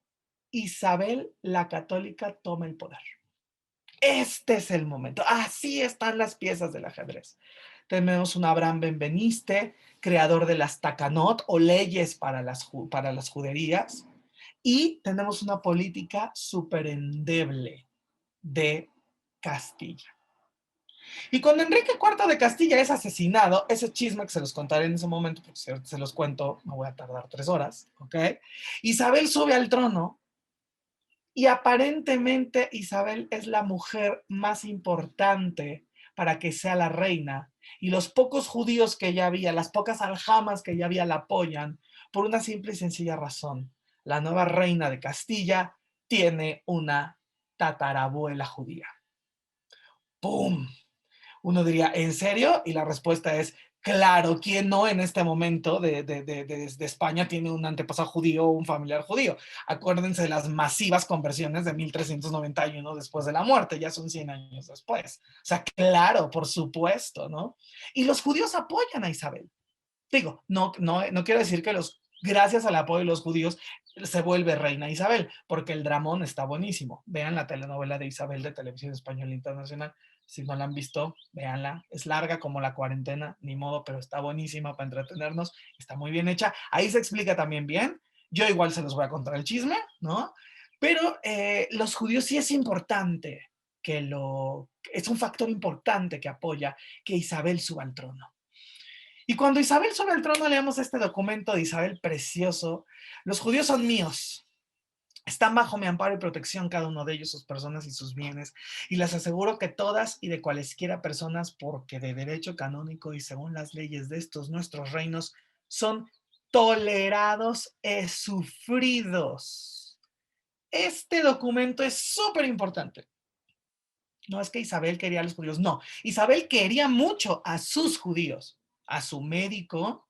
Isabel la Católica toma el poder. Este es el momento. Así están las piezas del ajedrez. Tenemos un Abraham Benveniste, creador de las Takanot o leyes para las juderías, y tenemos una política súper endeble de Castilla. Y cuando Enrique IV de Castilla es asesinado, ese chisme que se los contaré en ese momento, porque si se los cuento, me voy a tardar 3 horas, ¿ok? Isabel sube al trono y aparentemente Isabel es la mujer más importante para que sea la reina. Y los pocos judíos que ya había, las pocas aljamas que ya había la apoyan por una simple y sencilla razón. La nueva reina de Castilla tiene una tatarabuela judía. ¡Pum! Uno diría, ¿en serio? Y la respuesta es, claro, ¿quién no en este momento de España tiene un antepasado judío o un familiar judío? Acuérdense de las masivas conversiones de 1391 después de la muerte, ya son 100 años después. O sea, claro, por supuesto, ¿no? Y los judíos apoyan a Isabel. Digo, no quiero decir que gracias al apoyo de los judíos se vuelve reina Isabel, porque el dramón está buenísimo. Vean la telenovela de Isabel de Televisión Española Internacional. Si no la han visto, véanla. Es larga como la cuarentena, ni modo, pero está buenísima para entretenernos. Está muy bien hecha. Ahí se explica también bien. Yo igual se los voy a contar el chisme, ¿no? Pero los judíos sí es importante es un factor importante que apoya que Isabel suba al trono. Y cuando Isabel sube al trono, leemos este documento de Isabel precioso. Los judíos son míos. Están bajo mi amparo y protección cada uno de ellos, sus personas y sus bienes. Y les aseguro que todas y de cualesquiera personas, porque de derecho canónico y según las leyes de estos nuestros reinos, son tolerados y sufridos. Este documento es súper importante. No es que Isabel quería a los judíos, no. Isabel quería mucho a sus judíos, a su médico,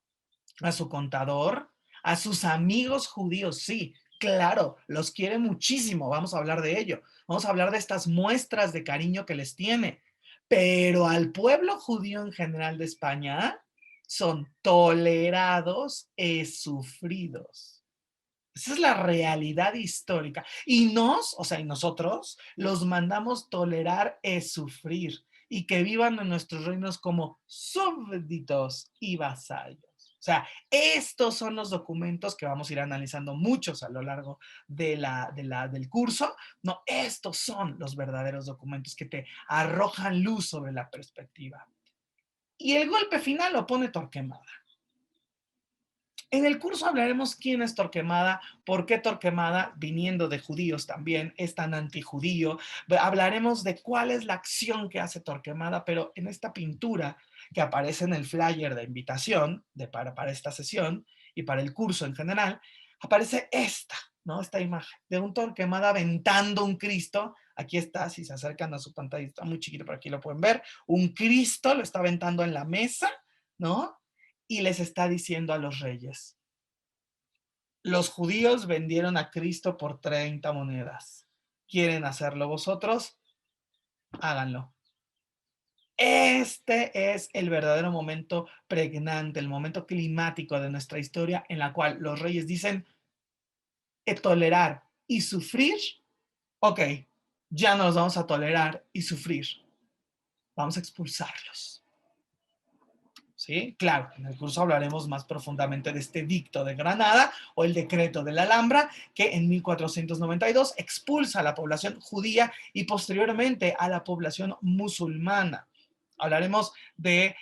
a su contador, a sus amigos judíos, sí, claro, los quiere muchísimo, vamos a hablar de ello, vamos a hablar de estas muestras de cariño que les tiene, pero al pueblo judío en general de España son tolerados y sufridos. Esa es la realidad histórica. Y y nosotros, los mandamos tolerar y sufrir y que vivan en nuestros reinos como súbditos y vasallos. O sea, estos son los documentos que vamos a ir analizando muchos a lo largo del curso. No, estos son los verdaderos documentos que te arrojan luz sobre la perspectiva. Y el golpe final lo pone Torquemada. En el curso hablaremos quién es Torquemada, por qué Torquemada, viniendo de judíos también, es tan antijudío. Hablaremos de cuál es la acción que hace Torquemada, pero en esta pintura que aparece en el flyer de invitación para esta sesión y para el curso en general, aparece esta, ¿no? Esta imagen de un Torquemada aventando un Cristo. Aquí está, si se acercan a su pantalla, está muy chiquito, pero aquí lo pueden ver. Un Cristo lo está aventando en la mesa, ¿no? Y les está diciendo a los reyes, los judíos vendieron a Cristo por 30 monedas. ¿Quieren hacerlo vosotros? Háganlo. Este es el verdadero momento pregnante, el momento climático de nuestra historia en la cual los reyes dicen, tolerar y sufrir, ok, ya no los vamos a tolerar y sufrir, vamos a expulsarlos. ¿Sí? Claro, en el curso hablaremos más profundamente de este dicto de Granada o el decreto de la Alhambra que en 1492 expulsa a la población judía y posteriormente a la población musulmana. Hablaremos de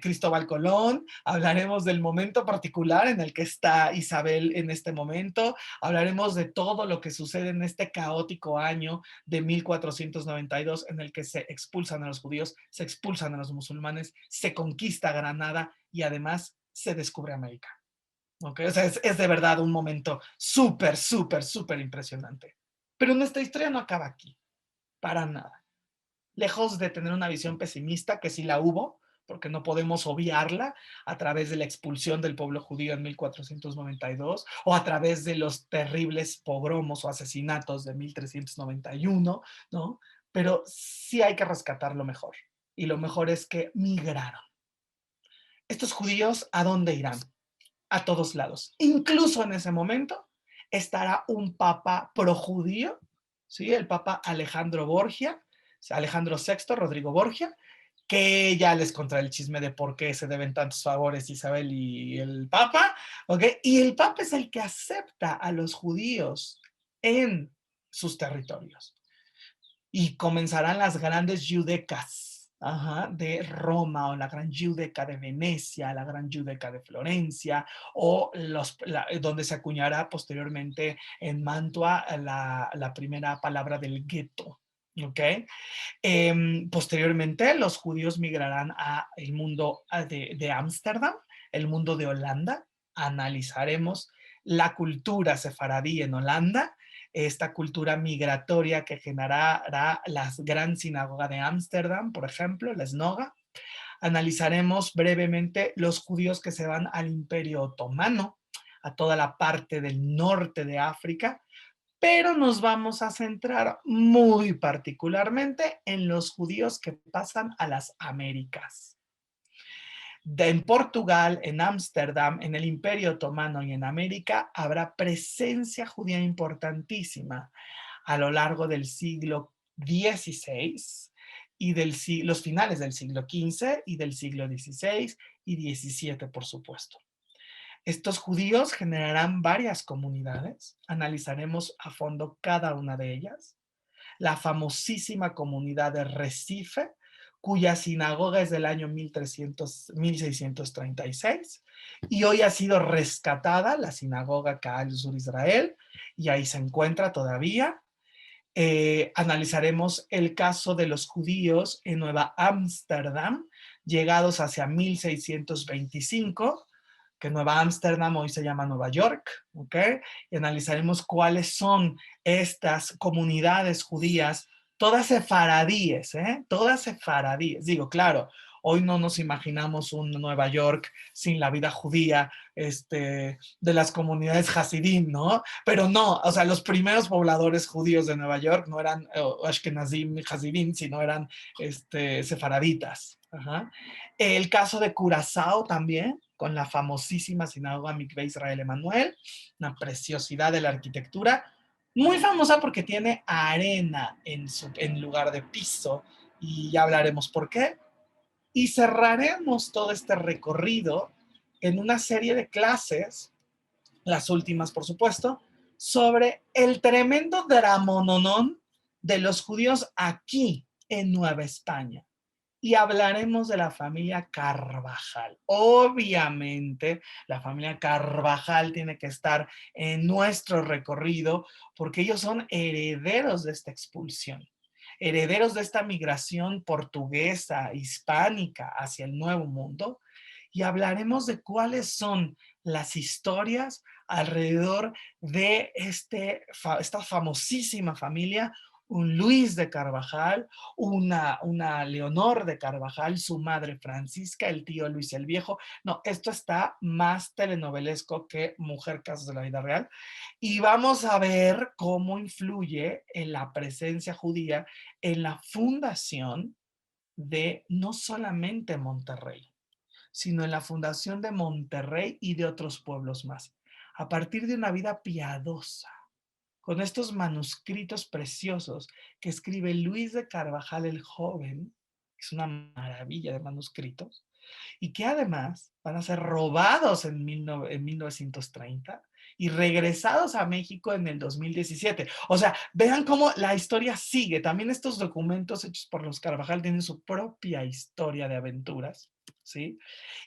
Cristóbal Colón, hablaremos del momento particular en el que está Isabel en este momento, hablaremos de todo lo que sucede en este caótico año de 1492 en el que se expulsan a los judíos, se expulsan a los musulmanes, se conquista Granada y además se descubre América. ¿Okay? O sea, es de verdad un momento súper, súper, súper impresionante. Pero nuestra historia no acaba aquí, para nada. Lejos de tener una visión pesimista, que sí la hubo, porque no podemos obviarla a través de la expulsión del pueblo judío en 1492 o a través de los terribles pogromos o asesinatos de 1391, ¿no? Pero sí hay que rescatar lo mejor. Y lo mejor es que migraron. Estos judíos, ¿a dónde irán? A todos lados. Incluso en ese momento estará un papa projudío, ¿sí? El papa Alejandro Borgia, Alejandro VI, Rodrigo Borgia, que ya les contaré el chisme de por qué se deben tantos favores Isabel y el Papa, ¿ok? Y el Papa es el que acepta a los judíos en sus territorios. Y comenzarán las grandes judecas, de Roma, o la gran judeca de Venecia, la gran judeca de Florencia, o donde se acuñará posteriormente en Mantua la primera palabra del gueto. ¿Ok? Posteriormente, los judíos migrarán al mundo de Ámsterdam, el mundo de Holanda. Analizaremos la cultura sefaradí en Holanda, esta cultura migratoria que generará la Gran Sinagoga de Ámsterdam, por ejemplo, la Snoga. Analizaremos brevemente los judíos que se van al Imperio Otomano, a toda la parte del norte de África, pero nos vamos a centrar muy particularmente en los judíos que pasan a las Américas. En Portugal, en Ámsterdam, en el Imperio Otomano y en América habrá presencia judía importantísima a lo largo del siglo XVI y los finales del siglo XV y del siglo XVI y XVII, por supuesto. Estos judíos generarán varias comunidades, analizaremos a fondo cada una de ellas. La famosísima comunidad de Recife, cuya sinagoga es del año 1636, y hoy ha sido rescatada la sinagoga Kaal Sur Israel, y ahí se encuentra todavía. Analizaremos el caso de los judíos en Nueva Ámsterdam, llegados hacia 1625, que Nueva Ámsterdam hoy se llama Nueva York, ¿ok? Y analizaremos cuáles son estas comunidades judías, todas sefaradíes, ¿eh? Todas sefaradíes. Digo, claro, hoy no nos imaginamos un Nueva York sin la vida judía, de las comunidades Hasidim, ¿no? Pero no, o sea, los primeros pobladores judíos de Nueva York no eran Ashkenazim Hasidim, sino eran sefaraditas. Ajá. El caso de Curazao también, con la famosísima sinagoga Mikvé Israel Emanuel, una preciosidad de la arquitectura, muy famosa porque tiene arena en lugar de piso, y ya hablaremos por qué. Y cerraremos todo este recorrido en una serie de clases, las últimas por supuesto, sobre el tremendo dramononón de los judíos aquí en Nueva España. Y hablaremos de la familia Carvajal. Obviamente, la familia Carvajal tiene que estar en nuestro recorrido porque ellos son herederos de esta expulsión, herederos de esta migración portuguesa, hispánica hacia el Nuevo Mundo. Y hablaremos de cuáles son las historias alrededor de esta famosísima familia, un Luis de Carvajal, una Leonor de Carvajal, su madre Francisca, el tío Luis el Viejo. No, esto está más telenovelesco que Mujer Casos de la Vida Real. Y vamos a ver cómo influye en la presencia judía en la fundación de no solamente Monterrey, sino en la fundación de Monterrey y de otros pueblos más, a partir de una vida piadosa, con estos manuscritos preciosos que escribe Luis de Carvajal el Joven, que es una maravilla de manuscritos, y que además van a ser robados en 1930 y regresados a México en el 2017. O sea, vean cómo la historia sigue. También estos documentos hechos por los Carvajal tienen su propia historia de aventuras, ¿sí?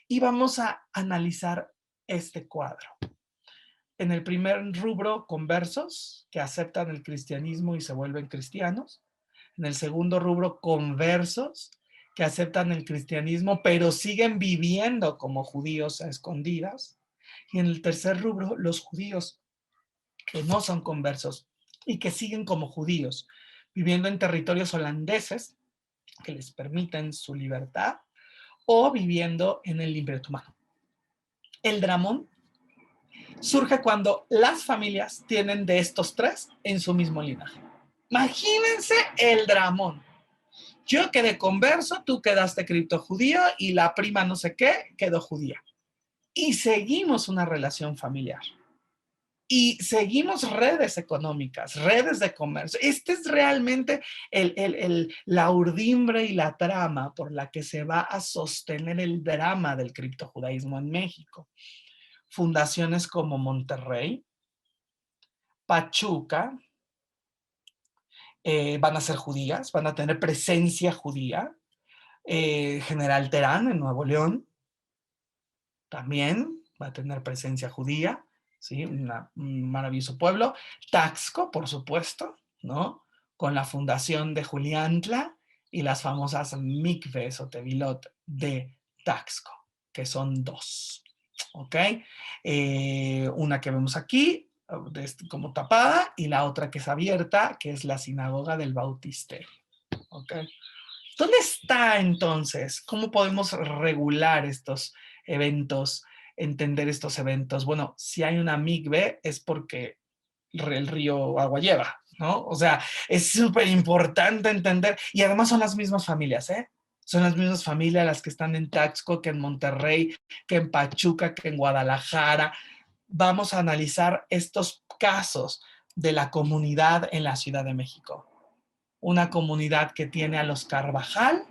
Y vamos a analizar este cuadro. En el primer rubro, conversos, que aceptan el cristianismo y se vuelven cristianos. En el segundo rubro, conversos, que aceptan el cristianismo, pero siguen viviendo como judíos a escondidas. Y en el tercer rubro, los judíos que no son conversos y que siguen como judíos, viviendo en territorios holandeses que les permiten su libertad o viviendo en el Imperio Otomano. El dramón surge cuando las familias tienen de estos tres en su mismo linaje. Imagínense el dramón. Yo quedé converso, tú quedaste criptojudío y la prima no sé qué quedó judía. Y seguimos una relación familiar. Y seguimos redes económicas, redes de comercio. Este es realmente la urdimbre y la trama por la que se va a sostener el drama del criptojudaísmo en México. Fundaciones como Monterrey, Pachuca, van a ser judías, van a tener presencia judía. General Terán en Nuevo León también va a tener presencia judía, ¿sí? Un maravilloso pueblo. Taxco, por supuesto, ¿no? Con la fundación de Juliantla y las famosas mikves o tevilot de Taxco, que son dos, ¿ok? Una que vemos aquí, como tapada, y la otra que es abierta, que es la sinagoga del Bautisterio. ¿Ok? ¿Dónde está entonces? ¿Cómo podemos regular estos eventos, entender estos eventos? Bueno, si hay una migbe es porque el río agua lleva, ¿no? O sea, es súper importante entender, y además son las mismas familias, ¿eh? Son las mismas familias las que están en Taxco, que en Monterrey, que en Pachuca, que en Guadalajara. Vamos a analizar estos casos de la comunidad en la Ciudad de México. Una comunidad que tiene a los Carvajal,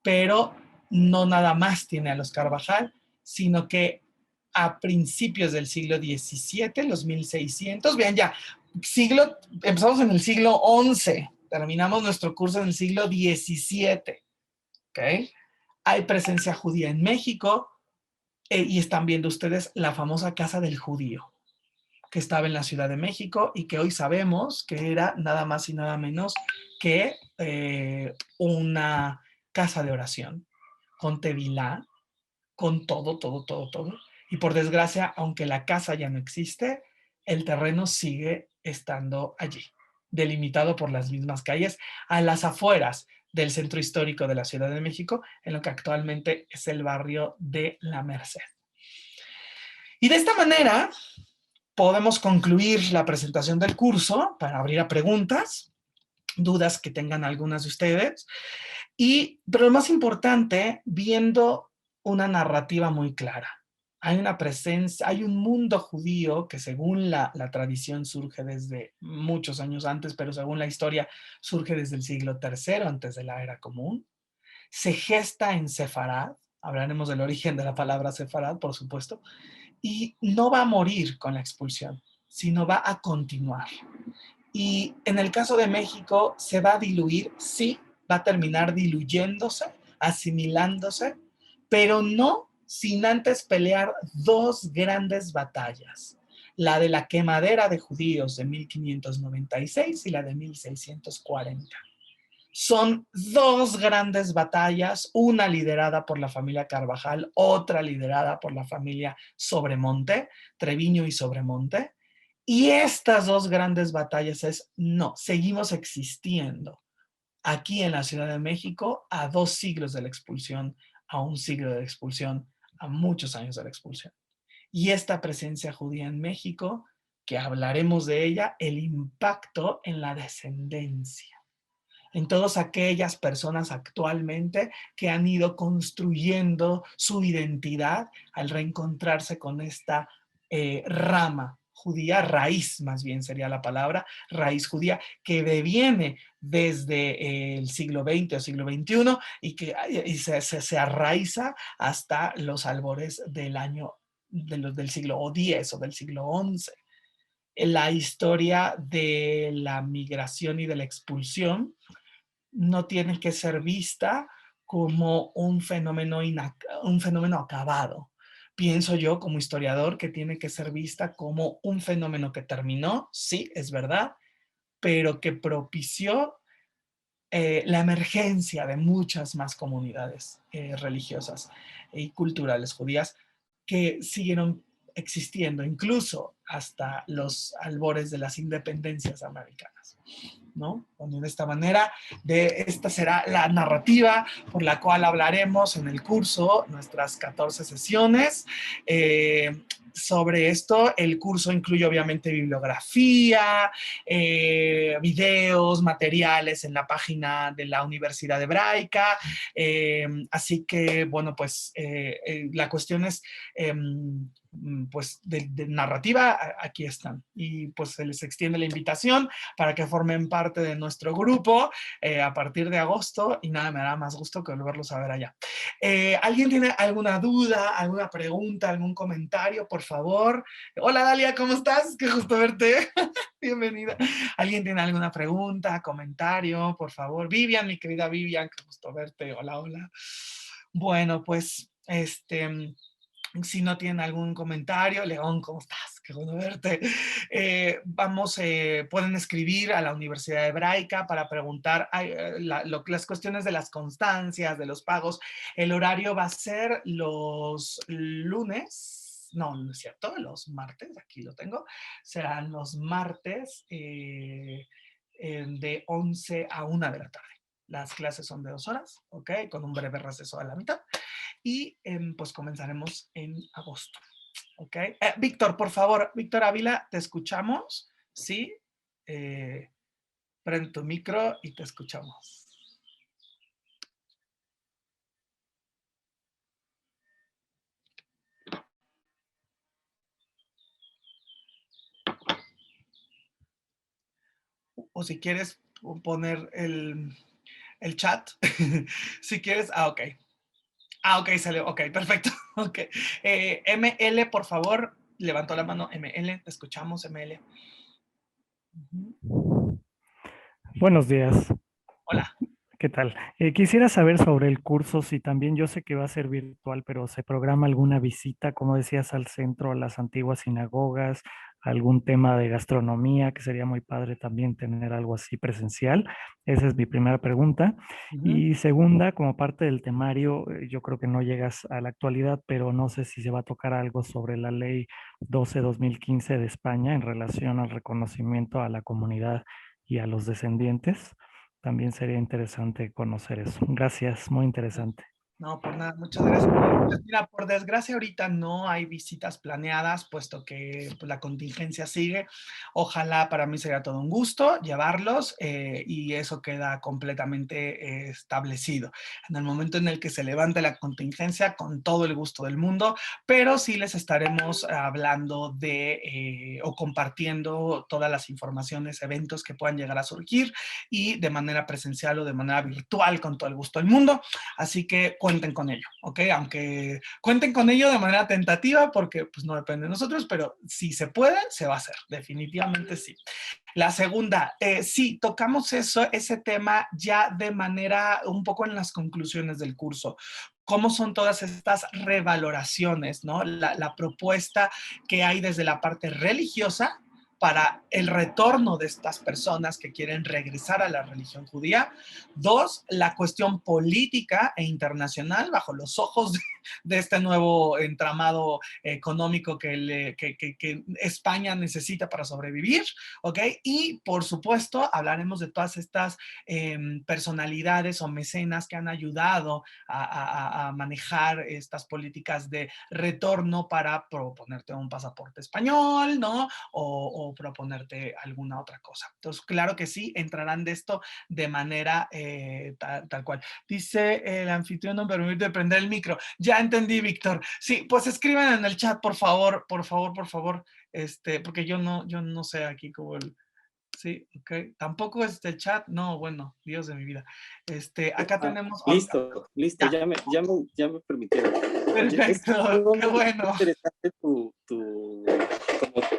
pero no nada más tiene a los Carvajal, sino que a principios del siglo XVII, los 1600, vean ya, empezamos en el siglo XI, terminamos nuestro curso en el siglo XVII, ¿ok? Hay presencia judía en México, y están viendo ustedes la famosa Casa del Judío, que estaba en la Ciudad de México y que hoy sabemos que era nada más y nada menos que una casa de oración, con tevilá, con todo. Y por desgracia, aunque la casa ya no existe, el terreno sigue estando allí, delimitado por las mismas calles, a las afueras del centro histórico de la Ciudad de México, en lo que actualmente es el barrio de La Merced. Y de esta manera podemos concluir la presentación del curso para abrir a preguntas, dudas que tengan algunas de ustedes. Pero lo más importante, viendo una narrativa muy clara. Hay una presencia, hay un mundo judío que según la tradición surge desde muchos años antes, pero según la historia surge desde el siglo III antes de la era común. Se gesta en Sefarad, hablaremos del origen de la palabra Sefarad, por supuesto, y no va a morir con la expulsión, sino va a continuar. Y en el caso de México se va a diluir, sí, va a terminar diluyéndose, asimilándose, pero no sin antes pelear dos grandes batallas, la de la quemadera de judíos de 1596 y la de 1640. Son dos grandes batallas, una liderada por la familia Carvajal, otra liderada por la familia Sobremonte, Treviño y Sobremonte. Y estas dos grandes batallas es, no, seguimos existiendo aquí en la Ciudad de México a 2 siglos de la expulsión, a 1 siglo de la expulsión, a muchos años de la expulsión. Y esta presencia judía en México, que hablaremos de ella, el impacto en la descendencia, en todas aquellas personas actualmente que han ido construyendo su identidad al reencontrarse con esta rama judía, raíz más bien sería la palabra, raíz judía, que deviene desde el siglo XX o siglo XXI y que se arraiza hasta los albores del año del siglo X o del siglo XI. La historia de la migración y de la expulsión no tiene que ser vista como un fenómeno acabado. Pienso yo como historiador que tiene que ser vista como un fenómeno que terminó, sí, es verdad, pero que propició la emergencia de muchas más comunidades religiosas y culturales judías que siguieron existiendo incluso hasta los albores de las independencias americanas, ¿no? Bueno, de esta manera, esta será la narrativa por la cual hablaremos en el curso, nuestras 14 sesiones. Sobre esto, el curso incluye obviamente bibliografía, videos, materiales en la página de la Universidad Hebraica, así que, bueno, pues la cuestión es pues de narrativa, aquí están, y pues se les extiende la invitación para que formen parte de nuestro grupo a partir de agosto, y nada, me dará más gusto que volverlos a ver allá. ¿Alguien tiene alguna duda, alguna pregunta, algún comentario, por favor? Hola Dalia, ¿cómo estás? Qué gusto verte. Bienvenida. ¿Alguien tiene alguna pregunta, comentario, por favor? Vivian, mi querida Vivian, qué gusto verte. Hola, hola. Bueno, pues, si no tienen algún comentario, León, ¿cómo estás? Qué bueno verte. Pueden escribir a la Universidad Hebraica para preguntar las cuestiones de las constancias, de los pagos. El horario va a ser los lunes no, no es cierto, los martes, aquí lo tengo, serán los martes de 11 a 1 de la tarde. Las clases son de 2 horas, ¿ok? Con un breve receso a la mitad. Y pues comenzaremos en agosto, ¿ok? Víctor, por favor, Víctor Ávila, te escuchamos, ¿sí? Prende tu micro y te escuchamos. O si quieres poner el chat, si quieres, ok. Ok, salió, ok, perfecto. Ok. ML, por favor, levantó la mano. ML, te escuchamos, ML. Buenos días. Hola. ¿Qué tal? Quisiera saber sobre el curso, si también yo sé que va a ser virtual, pero se programa alguna visita, como decías, al centro, a las antiguas sinagogas, algún tema de gastronomía, que sería muy padre también tener algo así presencial. Esa es mi primera pregunta. Y segunda, como parte del temario, yo creo que no llegas a la actualidad, pero no sé si se va a tocar algo sobre la ley 12/2015 de España en relación al reconocimiento a la comunidad y a los descendientes. También sería interesante conocer eso. Gracias, muy interesante. No, por nada, muchas gracias. Pues mira, por desgracia ahorita no hay visitas planeadas, puesto que pues, la contingencia sigue. Ojalá, para mí sería todo un gusto llevarlos y eso queda completamente establecido. En el momento en el que se levante la contingencia, con todo el gusto del mundo, pero sí les estaremos hablando de o compartiendo todas las informaciones, eventos que puedan llegar a surgir y de manera presencial o de manera virtual, con todo el gusto del mundo. Así que cuenten con ello, ¿ok? Aunque cuenten con ello de manera tentativa, porque pues no depende de nosotros, pero si se puede, se va a hacer, definitivamente sí. La segunda, sí, tocamos ese tema ya de manera un poco en las conclusiones del curso. ¿Cómo son todas estas revaloraciones, ¿no? La propuesta que hay desde la parte religiosa para el retorno de estas personas que quieren regresar a la religión judía. Dos, la cuestión política e internacional bajo los ojos de este nuevo entramado económico que España necesita para sobrevivir, ¿ok? Y, por supuesto, hablaremos de todas estas personalidades o mecenas que han ayudado a manejar estas políticas de retorno para proponerte un pasaporte español, ¿no? O proponerte alguna otra cosa. Entonces, claro que sí, entrarán de esto de manera tal cual. Dice el anfitrión, no permite prender el micro. Ya entendí, Víctor. Sí, pues escriban en el chat, por favor, por favor, por favor, porque yo no sé aquí cómo el... Sí, ok. Tampoco el chat, no, bueno, Dios de mi vida. Acá tenemos... Listo, listo, Ya. ya me permitieron. Oye, Perfecto, estuvo qué muy bueno. interesante como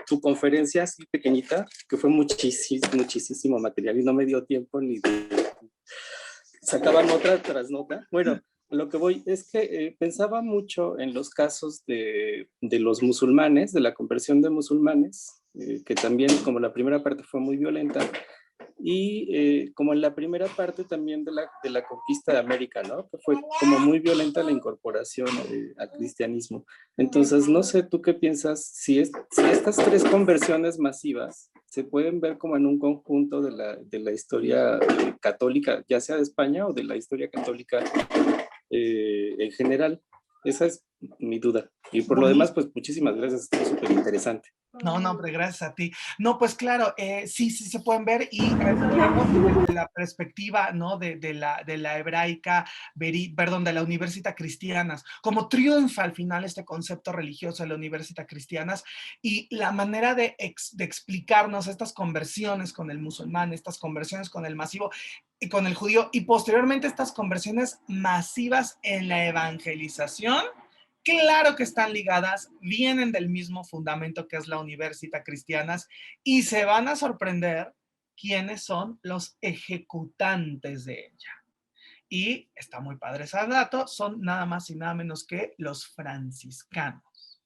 tu conferencia así pequeñita, que fue muchísimo material y no me dio tiempo ni de... Sacaban otra tras nota. Bueno, lo que voy es que pensaba mucho en los casos de los musulmanes, de la conversión de musulmanes, que también como la primera parte fue muy violenta, y como en la primera parte también de la conquista de América, ¿no? Que fue como muy violenta la incorporación al cristianismo. Entonces, no sé, ¿tú qué piensas? Si estas tres conversiones masivas se pueden ver como en un conjunto de la historia católica, ya sea de España o de la historia católica en general. Esa es mi duda. Y por lo demás, pues muchísimas gracias, estuvo súper interesante. No, hombre, gracias a ti. No, pues claro, sí se pueden ver y desde la perspectiva, ¿no? De la hebraica, perdón, de la Universitas Cristianas, como triunfa al final este concepto religioso de la Universitas Cristianas y la manera de explicarnos estas conversiones con el musulmán, estas conversiones con el masivo y con el judío y posteriormente estas conversiones masivas en la evangelización. Claro que están ligadas, vienen del mismo fundamento que es la Universitas Cristianas y se van a sorprender quiénes son los ejecutantes de ella. Y está muy padre ese dato, son nada más y nada menos que los franciscanos.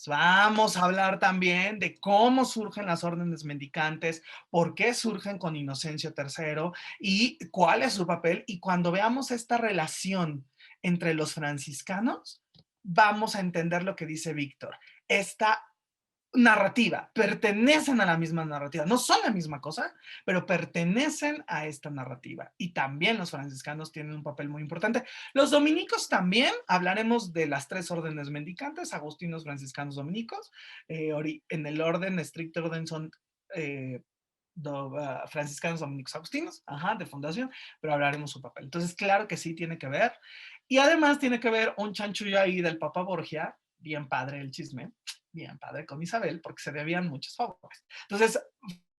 Vamos a hablar también de cómo surgen las órdenes mendicantes, por qué surgen con Inocencio III y cuál es su papel. Y cuando veamos esta relación entre los franciscanos, vamos a entender lo que dice Víctor. Esta narrativa, pertenecen a la misma narrativa, no son la misma cosa, pero pertenecen a esta narrativa. Y también los franciscanos tienen un papel muy importante. Los dominicos también, hablaremos de las 3 órdenes mendicantes, agustinos, franciscanos, dominicos. En el orden, estricto orden, son franciscanos, dominicos, agustinos, de fundación, pero hablaremos su papel. Entonces, claro que sí tiene que ver. Y además tiene que ver un chanchullo ahí del Papa Borgia, bien padre el chisme, bien padre con Isabel, porque se debían muchos favores. Entonces,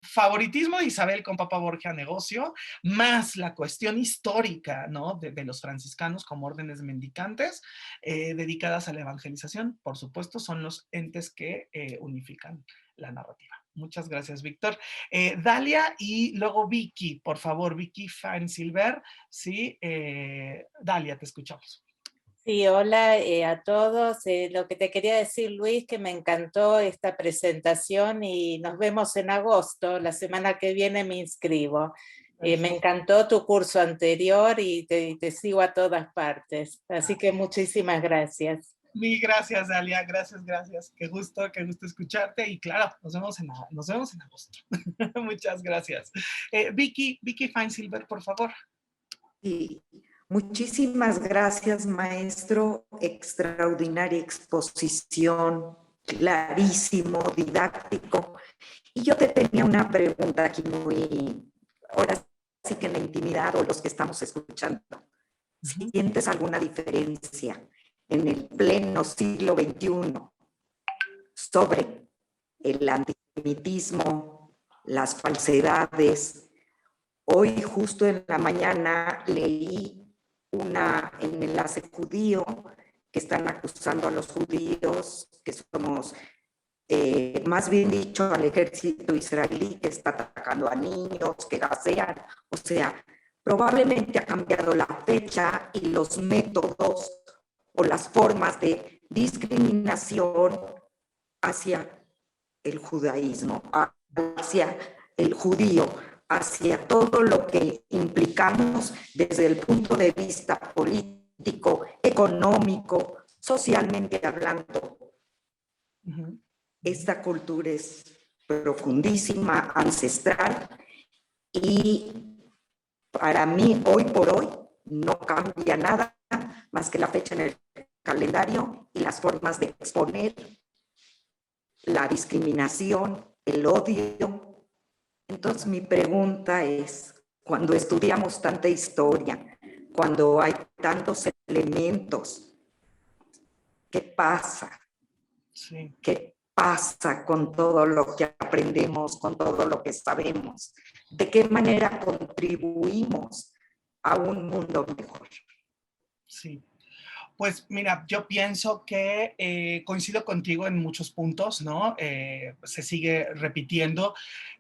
favoritismo de Isabel con Papa Borgia, negocio, más la cuestión histórica, ¿no? de los franciscanos como órdenes mendicantes, dedicadas a la evangelización, por supuesto, son los entes que unifican la narrativa. Muchas gracias, Víctor. Dalia y luego Vicky, por favor, Vicky Feinsilver, ¿sí? Dalia, te escuchamos. Sí, hola a todos. Lo que te quería decir, Luis, que me encantó esta presentación y nos vemos en agosto. La semana que viene me inscribo. Me encantó tu curso anterior y te sigo a todas partes. Así que muchísimas gracias. Mil gracias, Dalia. Gracias. Qué gusto escucharte. Y claro, nos vemos en agosto. Muchas gracias. Vicky Feinsilver, por favor. Sí. Muchísimas gracias, maestro. Extraordinaria exposición, clarísimo, didáctico. Y yo te tenía una pregunta aquí ahora sí que en la intimidad o los que estamos escuchando. ¿Sientes alguna diferencia en el pleno siglo XXI sobre el antisemitismo, las falsedades? Hoy justo en la mañana leí un enlace judío que están acusando a los judíos que somos, más bien dicho, al ejército israelí que está atacando a niños, que gasean. O sea, probablemente ha cambiado la fecha y los métodos o las formas de discriminación hacia el judaísmo, hacia el judío, hacia todo lo que implicamos desde el punto de vista político, económico, socialmente hablando. Esta cultura es profundísima, ancestral, y para mí, hoy por hoy, no cambia nada más que la fecha en el calendario y las formas de exponer la discriminación, el odio. Entonces mi pregunta es, cuando estudiamos tanta historia, cuando hay tantos elementos, ¿qué pasa? Sí. ¿Qué pasa con todo lo que aprendemos, con todo lo que sabemos? ¿De qué manera contribuimos a un mundo mejor? Sí. Pues mira, yo pienso que coincido contigo en muchos puntos, ¿no? Se sigue repitiendo.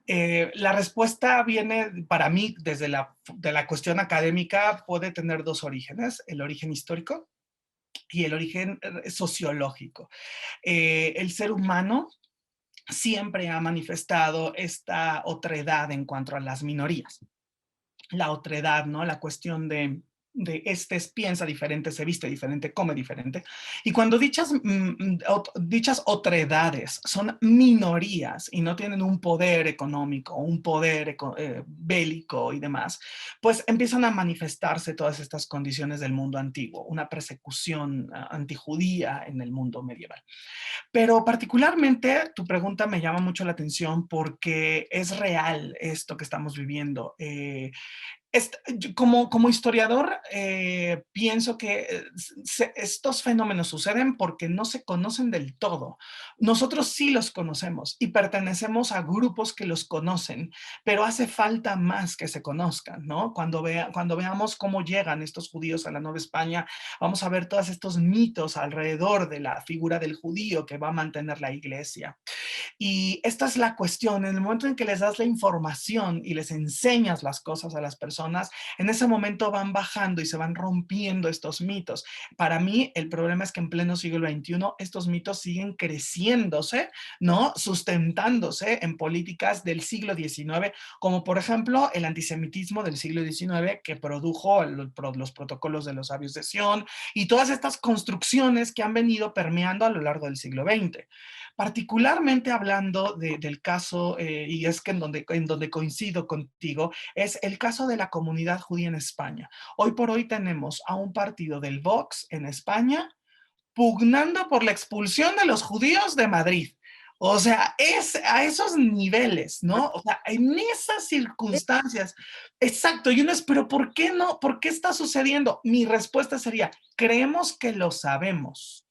La respuesta viene, para mí, de la cuestión académica, puede tener 2 orígenes, el origen histórico y el origen sociológico. El ser humano siempre ha manifestado esta otredad en cuanto a las minorías. La otredad, ¿no? La cuestión de piensa diferente, se viste diferente, come diferente. Y cuando dichas otredades son minorías y no tienen un poder económico, un poder bélico y demás, pues empiezan a manifestarse todas estas condiciones del mundo antiguo, una persecución antijudía en el mundo medieval. Pero particularmente tu pregunta me llama mucho la atención porque es real esto que estamos viviendo. Como historiador, pienso que estos fenómenos suceden porque no se conocen del todo. Nosotros sí los conocemos y pertenecemos a grupos que los conocen, pero hace falta más que se conozcan, ¿no? Cuando veamos cómo llegan estos judíos a la Nueva España, vamos a ver todos estos mitos alrededor de la figura del judío que va a mantener la iglesia. Y esta es la cuestión, en el momento en que les das la información y les enseñas las cosas a las personas, personas, en ese momento van bajando y se van rompiendo estos mitos. Para mí, el problema es que en pleno siglo XXI estos mitos siguen creciéndose, ¿no? Sustentándose en políticas del siglo XIX, como por ejemplo el antisemitismo del siglo XIX que produjo los protocolos de los sabios de Sion y todas estas construcciones que han venido permeando a lo largo del siglo XX. Particularmente hablando del caso, y es que en donde coincido contigo, es el caso de la comunidad judía en España. Hoy por hoy tenemos a un partido del Vox en España pugnando por la expulsión de los judíos de Madrid. O sea, es a esos niveles, ¿no? O sea, en esas circunstancias. Exacto. Y uno es, pero ¿por qué no? ¿Por qué está sucediendo? Mi respuesta sería, creemos que lo sabemos,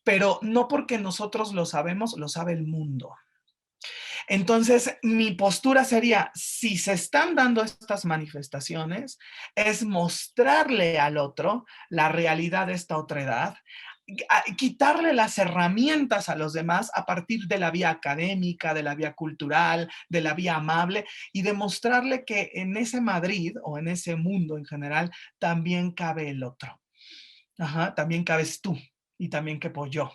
pero no porque nosotros lo sabemos, lo sabe el mundo. Entonces, mi postura sería, si se están dando estas manifestaciones, es mostrarle al otro la realidad de esta otredad, quitarle las herramientas a los demás a partir de la vía académica, de la vía cultural, de la vía amable y demostrarle que en ese Madrid o en ese mundo en general también cabe el otro. Ajá, también cabes tú y también quepo yo.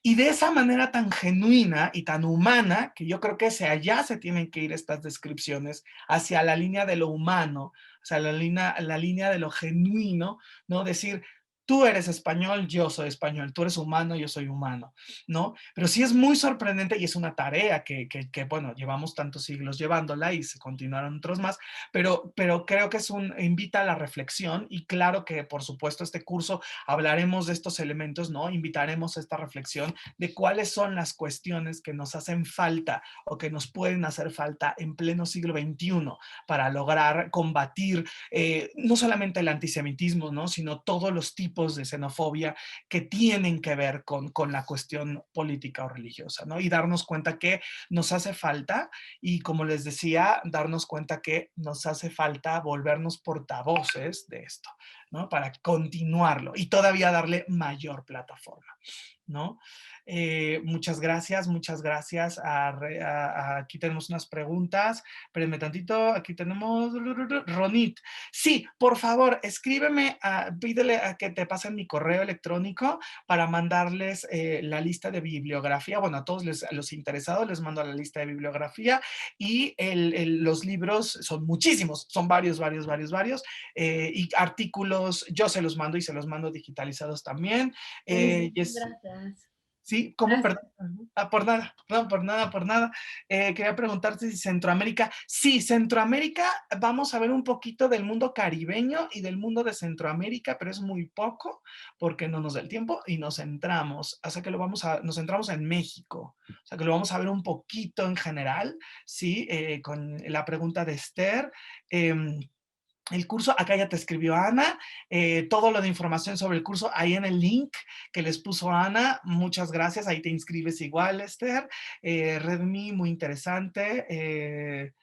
Y de esa manera tan genuina y tan humana, que yo creo que hacia allá se tienen que ir estas descripciones, hacia la línea de lo humano, hacia la línea de lo genuino, ¿no? Decir, tú eres español, yo soy español, tú eres humano, yo soy humano, ¿no? Pero sí es muy sorprendente y es una tarea que bueno, llevamos tantos siglos llevándola y se continuaron otros más, pero creo que invita a la reflexión y claro que, por supuesto, este curso hablaremos de estos elementos, ¿no? Invitaremos a esta reflexión de cuáles son las cuestiones que nos hacen falta o que nos pueden hacer falta en pleno siglo XXI para lograr combatir no solamente el antisemitismo, ¿no? Sino todos los tipos de xenofobia que tienen que ver con la cuestión política o religiosa, ¿no? Y darnos cuenta que nos hace falta, y como les decía, darnos cuenta que nos hace falta volvernos portavoces de esto, ¿no? Para continuarlo y todavía darle mayor plataforma, ¿no? Muchas gracias, muchas gracias. Aquí tenemos unas preguntas. Espérenme tantito, aquí tenemos Ronit. Sí, por favor, escríbeme, pídele a que te pasen mi correo electrónico para mandarles la lista de bibliografía. Bueno, a todos los interesados les mando la lista de bibliografía y los libros son muchísimos, son varios, y artículos yo se los mando y se los mando digitalizados también. Gracias. Sí, ¿cómo? Gracias. Perdón. Por nada, no, por nada. Quería preguntarte si Centroamérica. Sí, Centroamérica, vamos a ver un poquito del mundo caribeño y del mundo de Centroamérica, pero es muy poco porque no nos da el tiempo y nos centramos. O sea que nos centramos en México. O sea que lo vamos a ver un poquito en general, ¿sí? Con la pregunta de Esther. El curso, acá ya te escribió Ana, todo lo de información sobre el curso ahí en el link que les puso Ana, muchas gracias, ahí te inscribes igual, Esther. Redmi, muy interesante.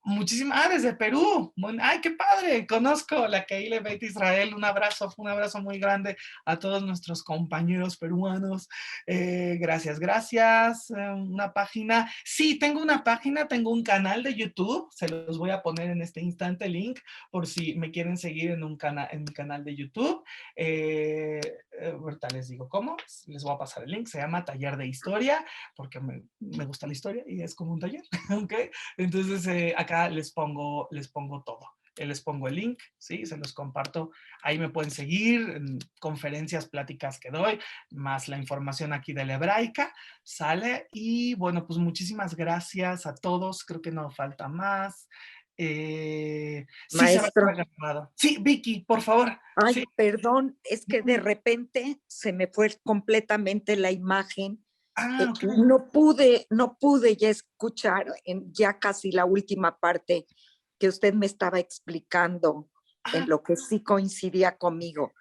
Muchísimas, desde Perú. Ay, qué padre. Conozco la Keile Beit Israel. Un abrazo muy grande a todos nuestros compañeros peruanos. Gracias, gracias. Una página. Sí, tengo una página, tengo un canal de YouTube. Se los voy a poner en este instante el link por si me quieren seguir en mi canal de YouTube. Ahorita les digo cómo. Les voy a pasar el link. Se llama Taller de Historia porque me gusta la historia y es como un taller. ¿Ok? Entonces, acá les pongo todo. Les pongo el link, ¿sí? Se los comparto. Ahí me pueden seguir en conferencias, pláticas que doy, más la información aquí de la Hebraica, ¿sale? Y bueno, pues muchísimas gracias a todos. Creo que no falta más. Sí, Maestro. Sí, Vicky, por favor. Ay, sí. perdón, es que de repente se me fue completamente la imagen. Okay. No pude ya escuchar en ya casi la última parte que usted me estaba explicando, en lo que sí coincidía conmigo.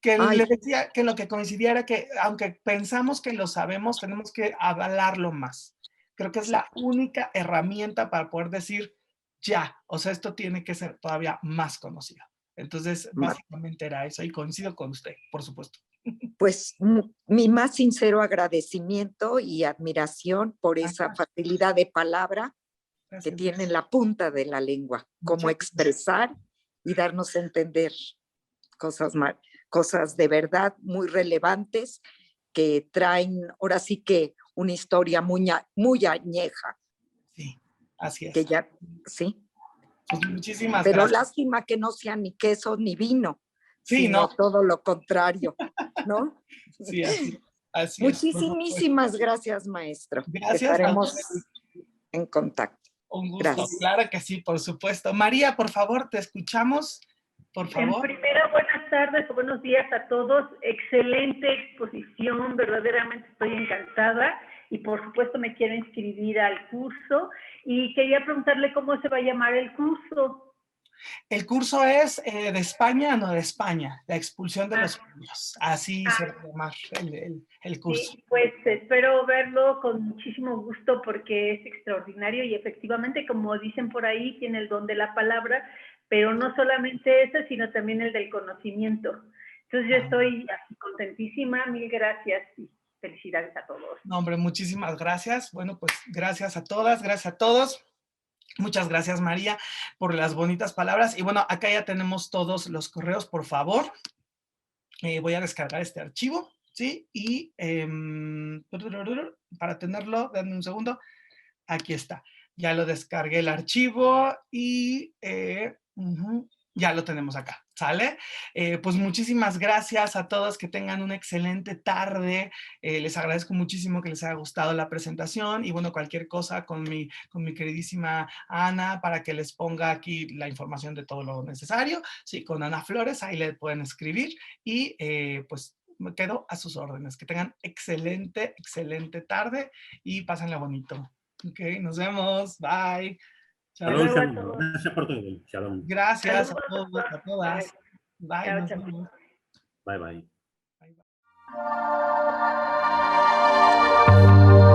Le decía que lo que coincidía era que aunque pensamos que lo sabemos, tenemos que avalarlo más. Creo que es la única herramienta para poder decir ya, o sea, esto tiene que ser todavía más conocido. Entonces, básicamente era eso y coincido con usted, por supuesto. Pues mi más sincero agradecimiento y admiración por esa facilidad de palabra que tiene en la punta de la lengua, cómo expresar y darnos a entender cosas de verdad muy relevantes que traen ahora sí que una historia muy añeja. Sí, así es. Que ya, sí. Pues muchísimas Pero gracias. lástima que no sea ni queso ni vino, sí, sino no. todo lo contrario, ¿no? Sí, así es. Muchísimas gracias, maestro. Gracias. Estaremos en contacto. Un gusto, Gracias. claro que sí, por supuesto. María, por favor, te escuchamos, por favor. Primero, buenas tardes o buenos días a todos. Excelente exposición, verdaderamente estoy encantada y por supuesto me quiero inscribir al curso y quería preguntarle cómo se va a llamar el curso. El curso es de España, no de España, la expulsión de los judíos. Así se va a llamar el curso. Sí, pues espero verlo con muchísimo gusto porque es extraordinario y efectivamente, como dicen por ahí, tiene el don de la palabra, pero no solamente eso, sino también el del conocimiento. Entonces yo estoy contentísima, mil gracias y felicidades a todos. No, hombre, muchísimas gracias. Bueno, pues gracias a todas, gracias a todos. Muchas gracias, María, por las bonitas palabras. Y bueno, acá ya tenemos todos los correos, por favor. Voy a descargar este archivo, ¿sí? Y para tenerlo, denme un segundo. Aquí está. Ya lo descargué el archivo y ya lo tenemos acá, ¿sale? Pues muchísimas gracias a todos, que tengan una excelente tarde. Les agradezco muchísimo que les haya gustado la presentación y bueno, cualquier cosa con mi queridísima Ana para que les ponga aquí la información de todo lo necesario. Sí, con Ana Flores, ahí le pueden escribir y pues me quedo a sus órdenes. Que tengan excelente tarde y pásenla bonito. Ok, nos vemos. Bye. Shalom, shalom. Gracias por todo. Shalom. Gracias a todos, a todas. Bye. Chao, Nos chao. vemos. Bye, bye. Bye, bye.